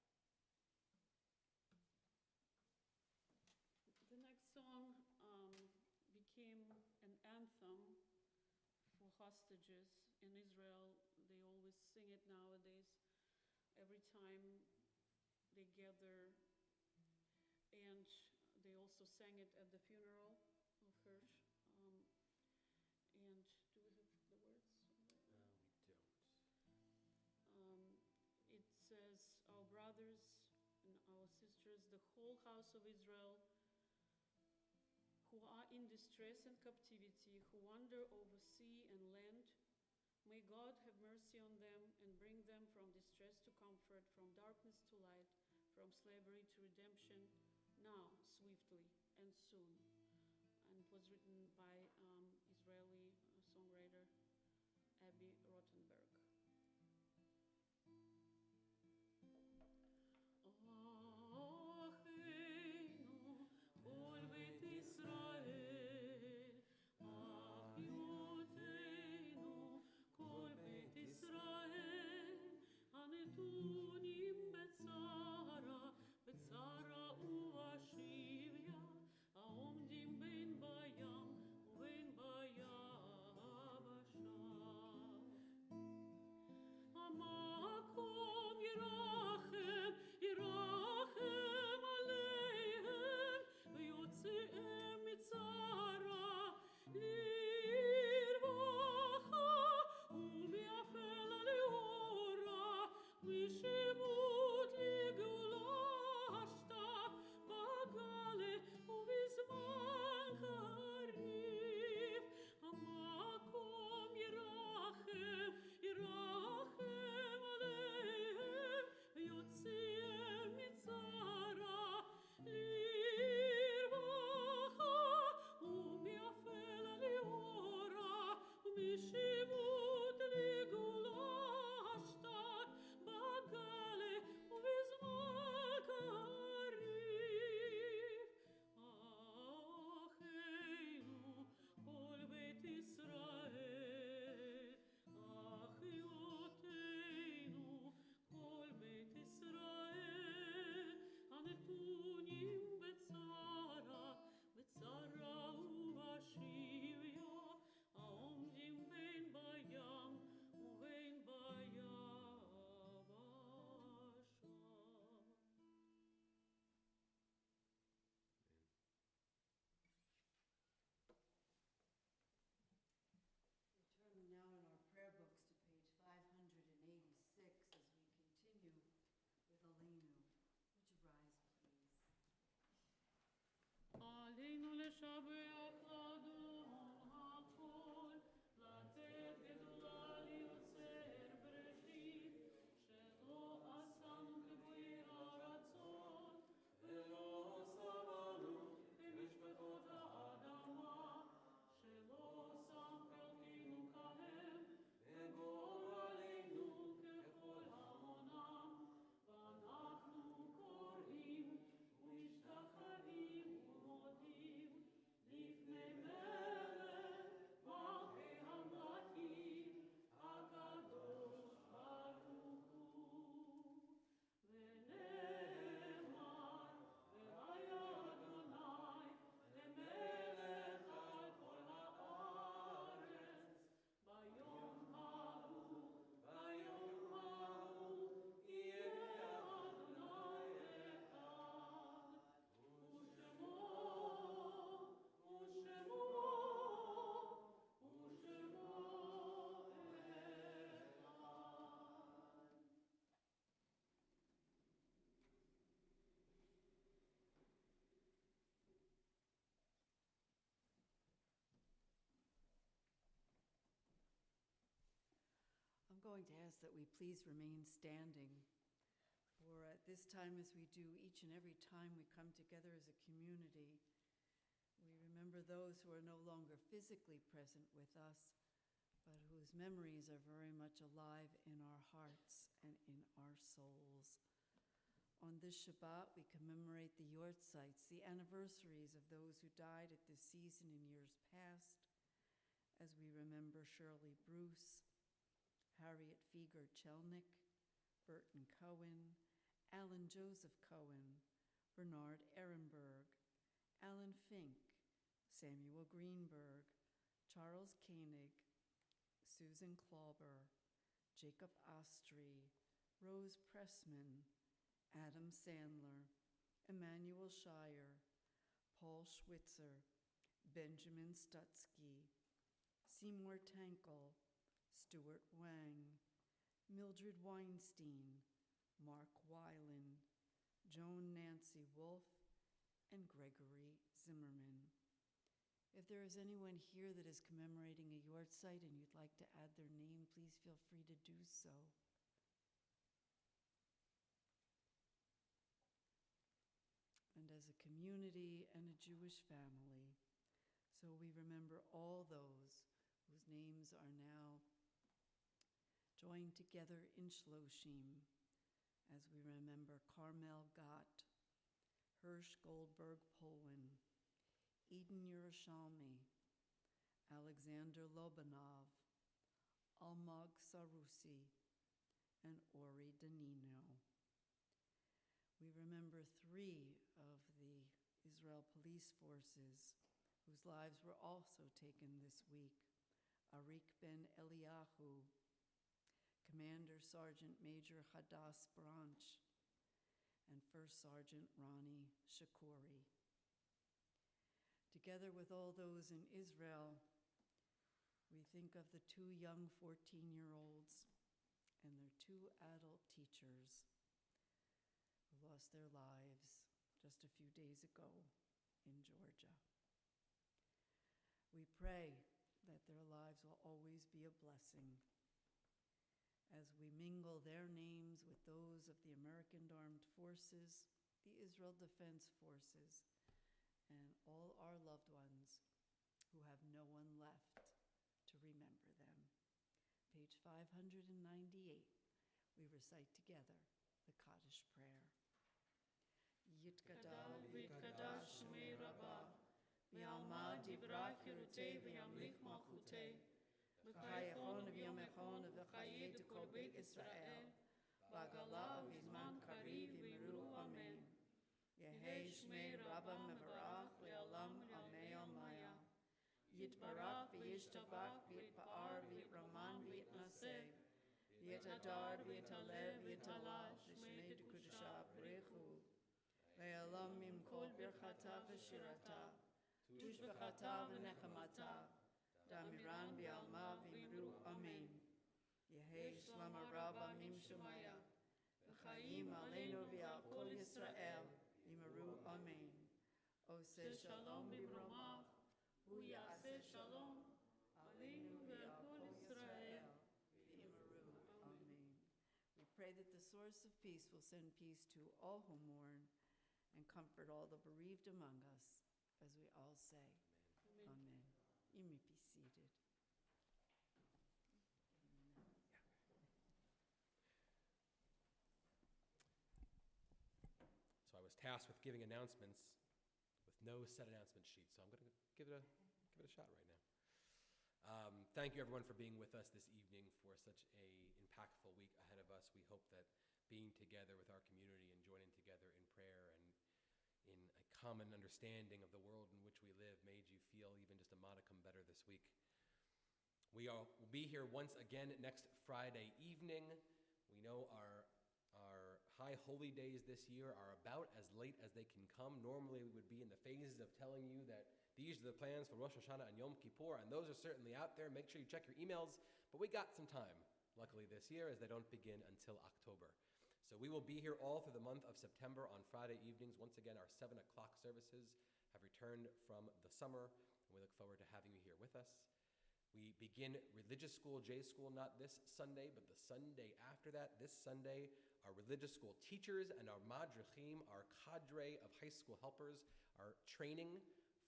explain the words of the song? The next song became an anthem for hostages in Israel. They always sing it nowadays every time they gather, and they also sang it at the funeral of Hirsch. And do we have the words? We don't. It says, "Our brothers and our sisters, the whole house of Israel, who are in distress and captivity, who wander over sea and land, may God have mercy on them and bring them from distress to comfort, from darkness to light, from slavery to redemption, now, swiftly, and soon." And it was written by Israeli songwriter Abby Rottenberg. We turn now in our prayer books to page 586 as we continue with Aleinu. Would you rise, please? עלינו לשבח לאדון הכל, לתת גדולה ליוצר בראשית, שלא עשנו כגוי הרצון, ולא סבלנו במשפטות האדמה, שלא שם חלקנו כהם, וגורלנו ככל המונם, ואנחנו קוראים ומשתחווים ומודים לפני מלך מלכי המלכים הקדוש ברוך הוא. ונאמר והיה אדוני למלך על כל הארץ ביום ההוא יהיה אדוני אחד ושמו אחד. I'm going to ask that we please remain standing, for at this time, as we do each and every time we come together as a community, we remember those who are no longer physically present with us, but whose memories are very much alive in our hearts and in our souls. On this Shabbat, we commemorate the Yortzites, the anniversaries of those who died at this season in years past, as we remember Shirley Bruce, Harriet Fieger Chelnick, Burton Cohen, Alan Joseph Cohen, Bernard Ehrenberg, Alan Fink, Samuel Greenberg, Charles Koenig, Susan Klauber, Jacob Ostrey, Rose Pressman, Adam Sandler, Emmanuel Shire, Paul Schwitzer, Benjamin Stutsky, Seymour Tankel, Stuart Wang, Mildred Weinstein, Mark Weiland, Joan Nancy Wolfe, and Gregory Zimmerman. If there is anyone here that is commemorating a Yortzeit and you'd like to add their name, please feel free to do so. And as a community and a Jewish family, so we remember all those whose names are now joined together in Shloshim, as we remember Carmel Gott, Hirsch Goldberg Polwin, Eden Yerushalmi, Alexander Lobanov, Almog Sarusi, and Ori Danino. We remember 3 of the Israel police forces whose lives were also taken this week: Arik ben Eliyahu, Commander Sergeant Major Hadass Branch, and First Sergeant Ronnie Shakuri. Together with all those in Israel, we think of the 2 young 14-year-olds and their 2 adult teachers who lost their lives just a few days ago in Georgia. We pray that their lives will always be a blessing as we mingle their names with those of the American Armed Forces, the Israel Defense Forces, and all our loved ones who have no one left to remember them. Page 598, we recite together the Kaddish prayer. Yitgadal v'yitgadash shmei Rabbah, v'yalma divrah kirutei v'yamlich malchutei, v'chayechon v'yomechon v'chayed kol beit Israel, v'agala v'zman kariv v'miru amen. Yehei shmei Rabbah mevarach le'olam amei almaya. Yitbarach v'yishtabach v'yitpa'ar v'yitraman v'yitnaseh, v'yitadar v'yitalev v'yitala shmei d'kudusha b'rechu. Le'olam mimkol birchata v'shirata, tushbechata v'nechamata, damiran v'alma v'imru amen. Yehei shlama Rabbah mim shumaya, v'chayim aleinu v'al kol Yisrael, Yimaru amen. Oseh shalom b'romav, hu ya'aseh shalom, aleinu v'al kol Yisrael, Yimaru amen. We pray that the source of peace will send peace to all who mourn and comfort all the bereaved among us, as we all say, amen. You may be seated. So I was tasked with giving announcements with no set announcement sheet, so I'm going to give it a shot right now. Thank you everyone for being with us this evening for such a impactful week ahead of us. We hope that being together with our community and joining together in prayer and in a common understanding of the world in which we live made you feel even just a modicum better this week. We'll be here once again next Friday evening. We know our high holy days this year are about as late as they can come. Normally we would be in the phases of telling you that these are the plans for Rosh Hashanah and Yom Kippur, and those are certainly out there. Make sure you check your emails, but we got some time, luckily this year, as they don't begin until October. So we will be here all through the month of September on Friday evenings. Once again, our 7 o'clock services have returned from the summer, and we look forward to having you here with us. We begin religious school, J school, not this Sunday, but the Sunday after that. This Sunday, our religious school teachers and our madrichim, our cadre of high school helpers, are training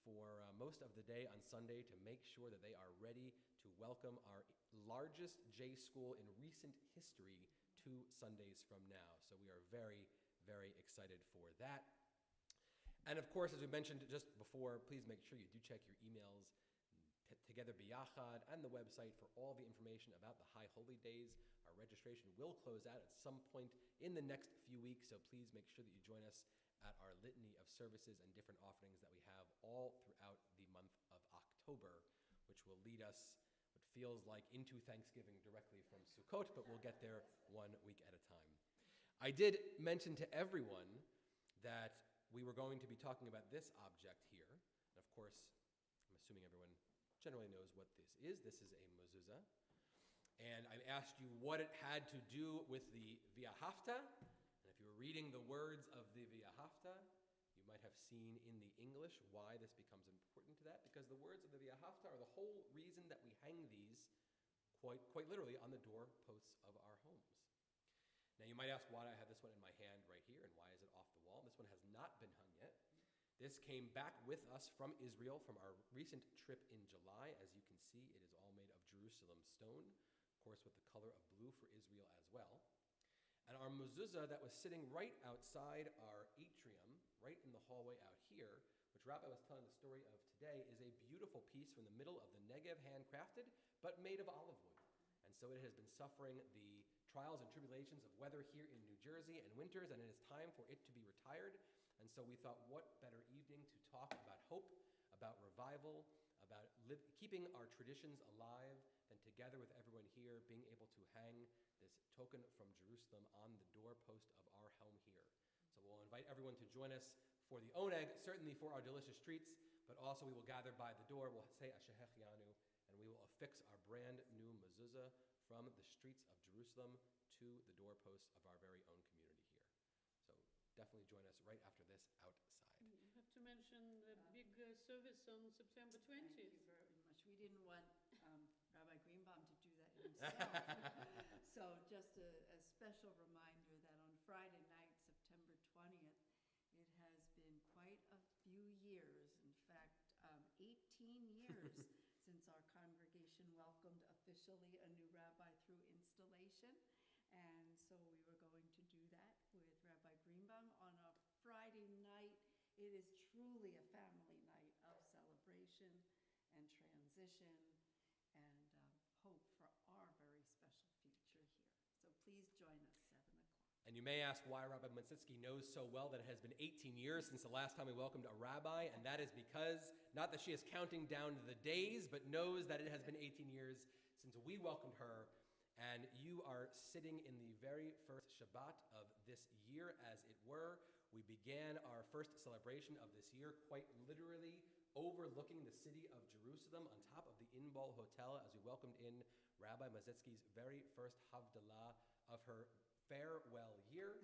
for most of the day on Sunday to make sure that they are ready to to welcome our largest J school in recent history 2 Sundays from now. So we are very, very excited for that. And of course, as we mentioned just before, please make sure you do check your emails, Together Biyachad, and the website for all the information about the High Holy Days. Our registration will close out at some point in the next few weeks, so please make sure that you join us at our litany of services and different offerings that we have all throughout the month of October, which will lead us, what feels like, into Thanksgiving directly from Sukkot, but we'll get there 1 week at a time. I did mention to everyone that we were going to be talking about this object here. And of course, I'm assuming everyone generally knows what this is. This is a mezuzah. And I asked you what it had to do with the V'ahavta. And if you were reading the words of the V'ahavta, you might have seen in the English why this becomes important to that, because the words of the V'ahavta are the whole reason that we hang these quite literally on the doorposts of our homes. Now you might ask why I have this one in my hand right here, and why is it off the wall? This one has not been hung yet. This came back with us from Israel from our recent trip in July. As you can see, it is all made of Jerusalem stone, of course with the color of blue for Israel as well. And our mezuzah that was sitting right outside our atrium, right in the hallway out here, which Rabbi was telling the story of today, is a beautiful piece from the middle of the Negev, handcrafted, but made of olive wood. And so it has been suffering the trials and tribulations of weather here in New Jersey and winters, and it is time for it to be retired. And so we thought, what better evening to talk about hope, about revival, about keeping our traditions alive, than together with everyone here being able to hang this token from Jerusalem on the doorpost of our home here. So we'll invite everyone to join us for the oneg, certainly for our delicious treats, but also we will gather by the door, we'll say Ashehechianu, and we will affix our brand new mezuzah from the streets of Jerusalem to the doorposts of our very own community here. So definitely join us right after this outside. You have to mention the big service on September 20th. Thank you very much. We didn't want Rabbi Greenbaum to do that himself. So just a special reminder that on Friday night, September 20th, it has been quite a few years, in fact, 18 years since our congregation welcomed officially a new rabbi through installation. And so we were going to do that with Rabbi Greenbaum on a Friday night. It is truly a family night of celebration and transition and hope for our very special future here. So please join us, 7 o'clock. And you may ask why Rabbi Monsitsky knows so well that it has been 18 years since the last time we welcomed a rabbi, and that is because, not that she is counting down the days, but knows that it has been 18 years since we welcomed her, and you are sitting in the very first Shabbat of this year, as it were. We began our first celebration of this year quite literally overlooking the city of Jerusalem on top of the Inbal Hotel as we welcomed in Rabbi Monsitsky's very first Havdalah of her farewell year,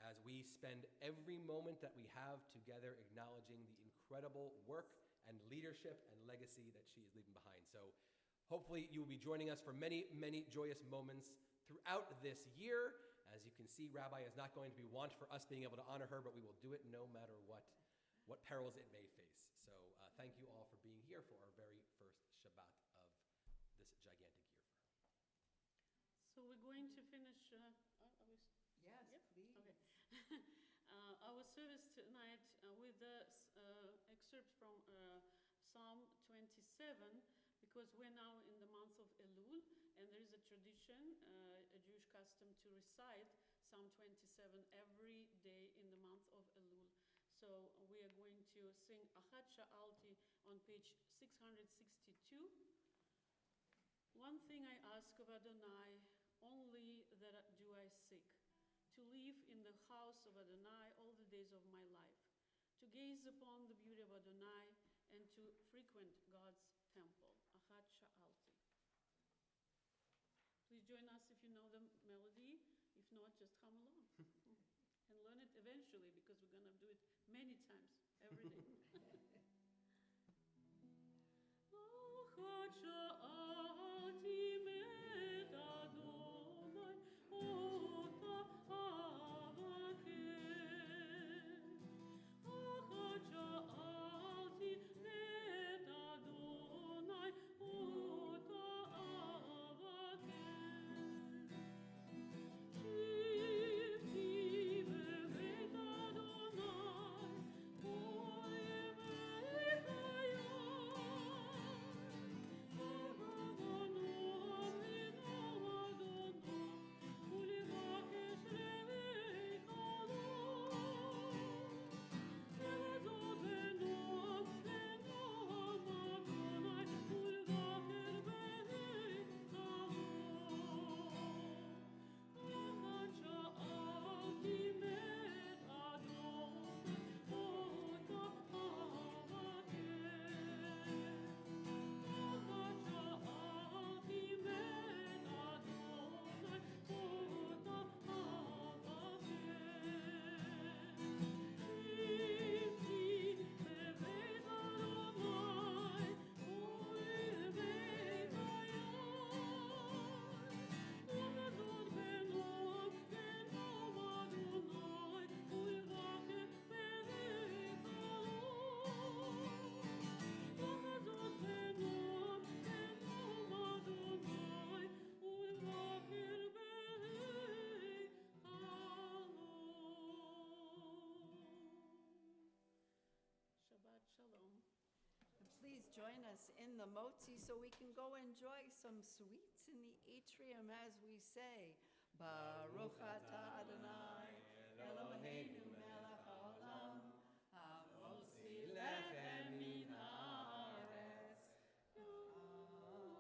as we spend every moment that we have together acknowledging the incredible work and leadership and legacy that she is leaving behind. So hopefully you will be joining us for many, many joyous moments throughout this year. As you can see, Rabbi is not going to be want for us being able to honor her, but we will do it no matter what perils it may face. So thank you all for being here for our very first Shabbat of this gigantic year for her. So we're going to finish. Yes, Yep. please. Okay. Our service tonight with the excerpt from Psalm 27, because we're now in the month of Elul, and there is a tradition, a Jewish custom, to recite Psalm 27 every day in the month of Elul. So we are going to sing Achat Sha'alti on page 662. One thing I ask of Adonai, only that do I seek, to live in the house of Adonai all the days of my life, to gaze upon the beauty of Adonai, and to frequent God's temple. Achat Sha'alti. Please join us if you know the melody. If not, just hum along. And learn it eventually, because we're going to do it many times, every day. Achat Sha'alti met Adonai, ota avaken. Achat Sha'alti met Adonai, ota join us in the motzi so we can go enjoy some sweets in the atrium as we say, Baruch atah Adonai, Eloheinu melech haolam, hamotzi lechem min haaretz. Amen.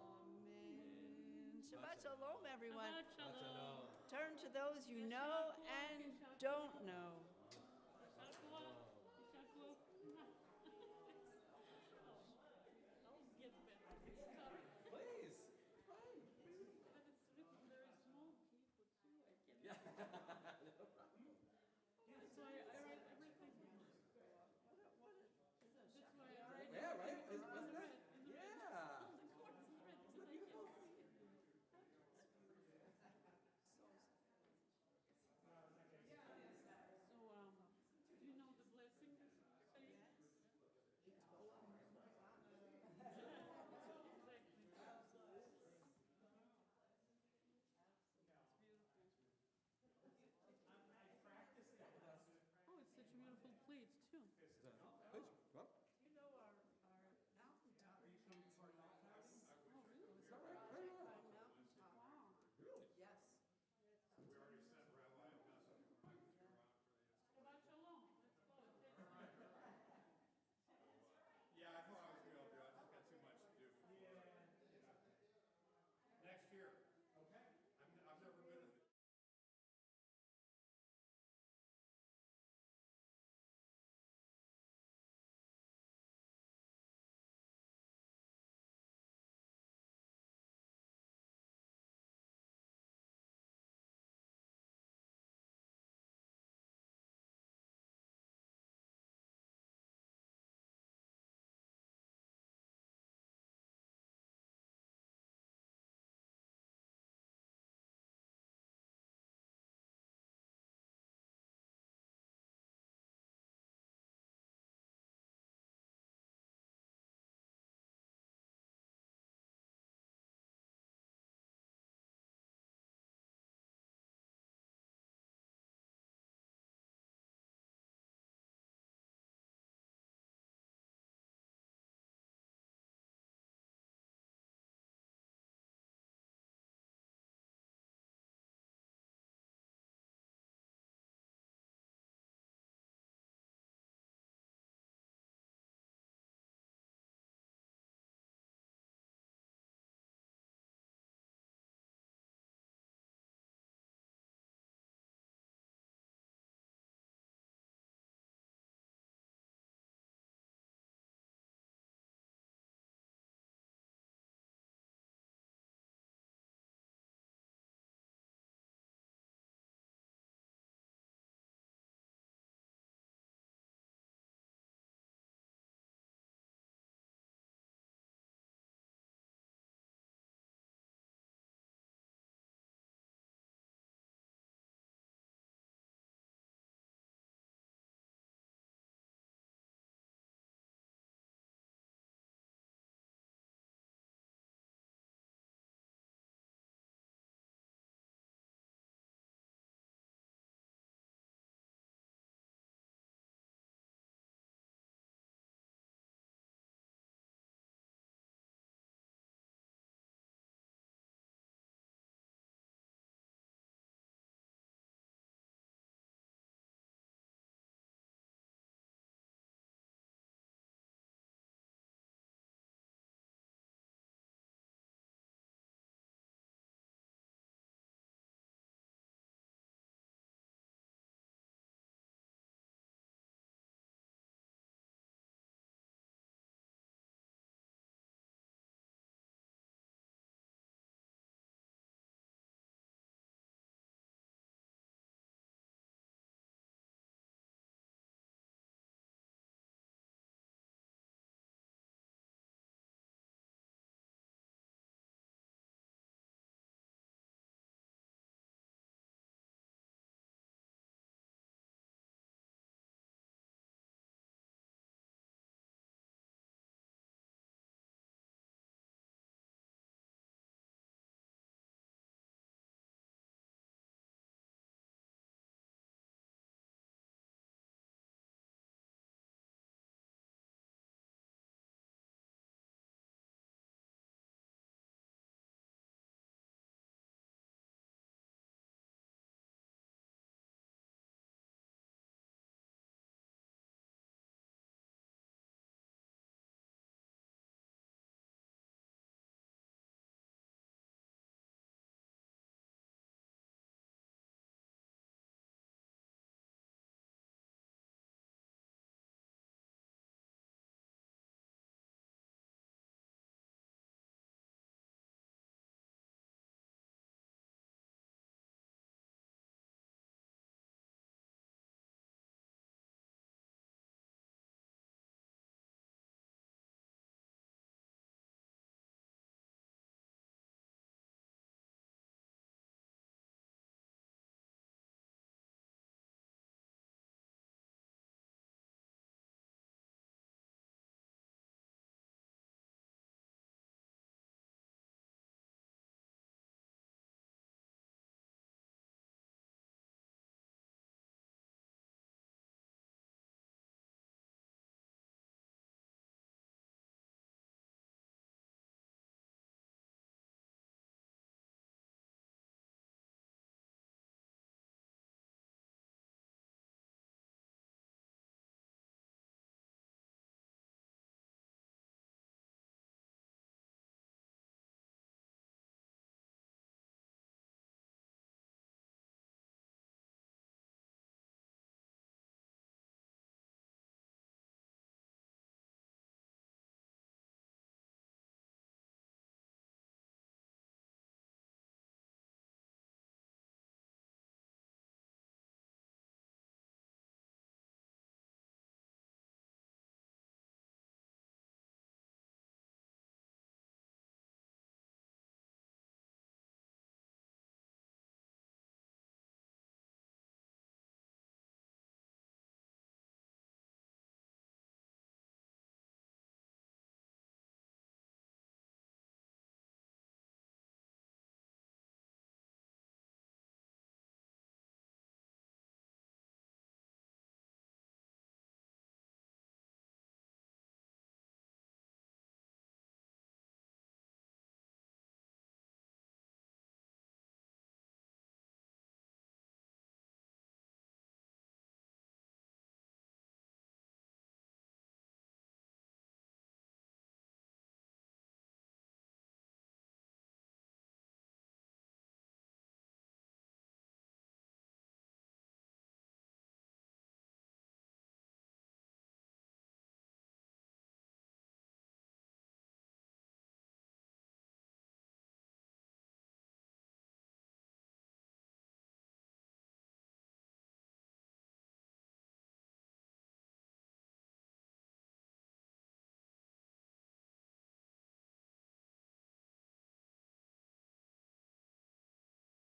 Shabbat shalom, everyone. Shabbat shalom. Turn to those you know and don't know. יישר כוח. יישר כוח. I'll get better. It's tough. Please. Fine. But it's written very small people too. I can't. Yeah. No problem. That's why I write everything. That's why I write Yeah, right? everything Wasn't in that? red. In red. Yeah. Of course it's red Isn't because that I beautiful? can't see it. So, do you know the blessing that you say? Exactly. It's beautiful. Oh, it's such a beautiful plate too. Is that good?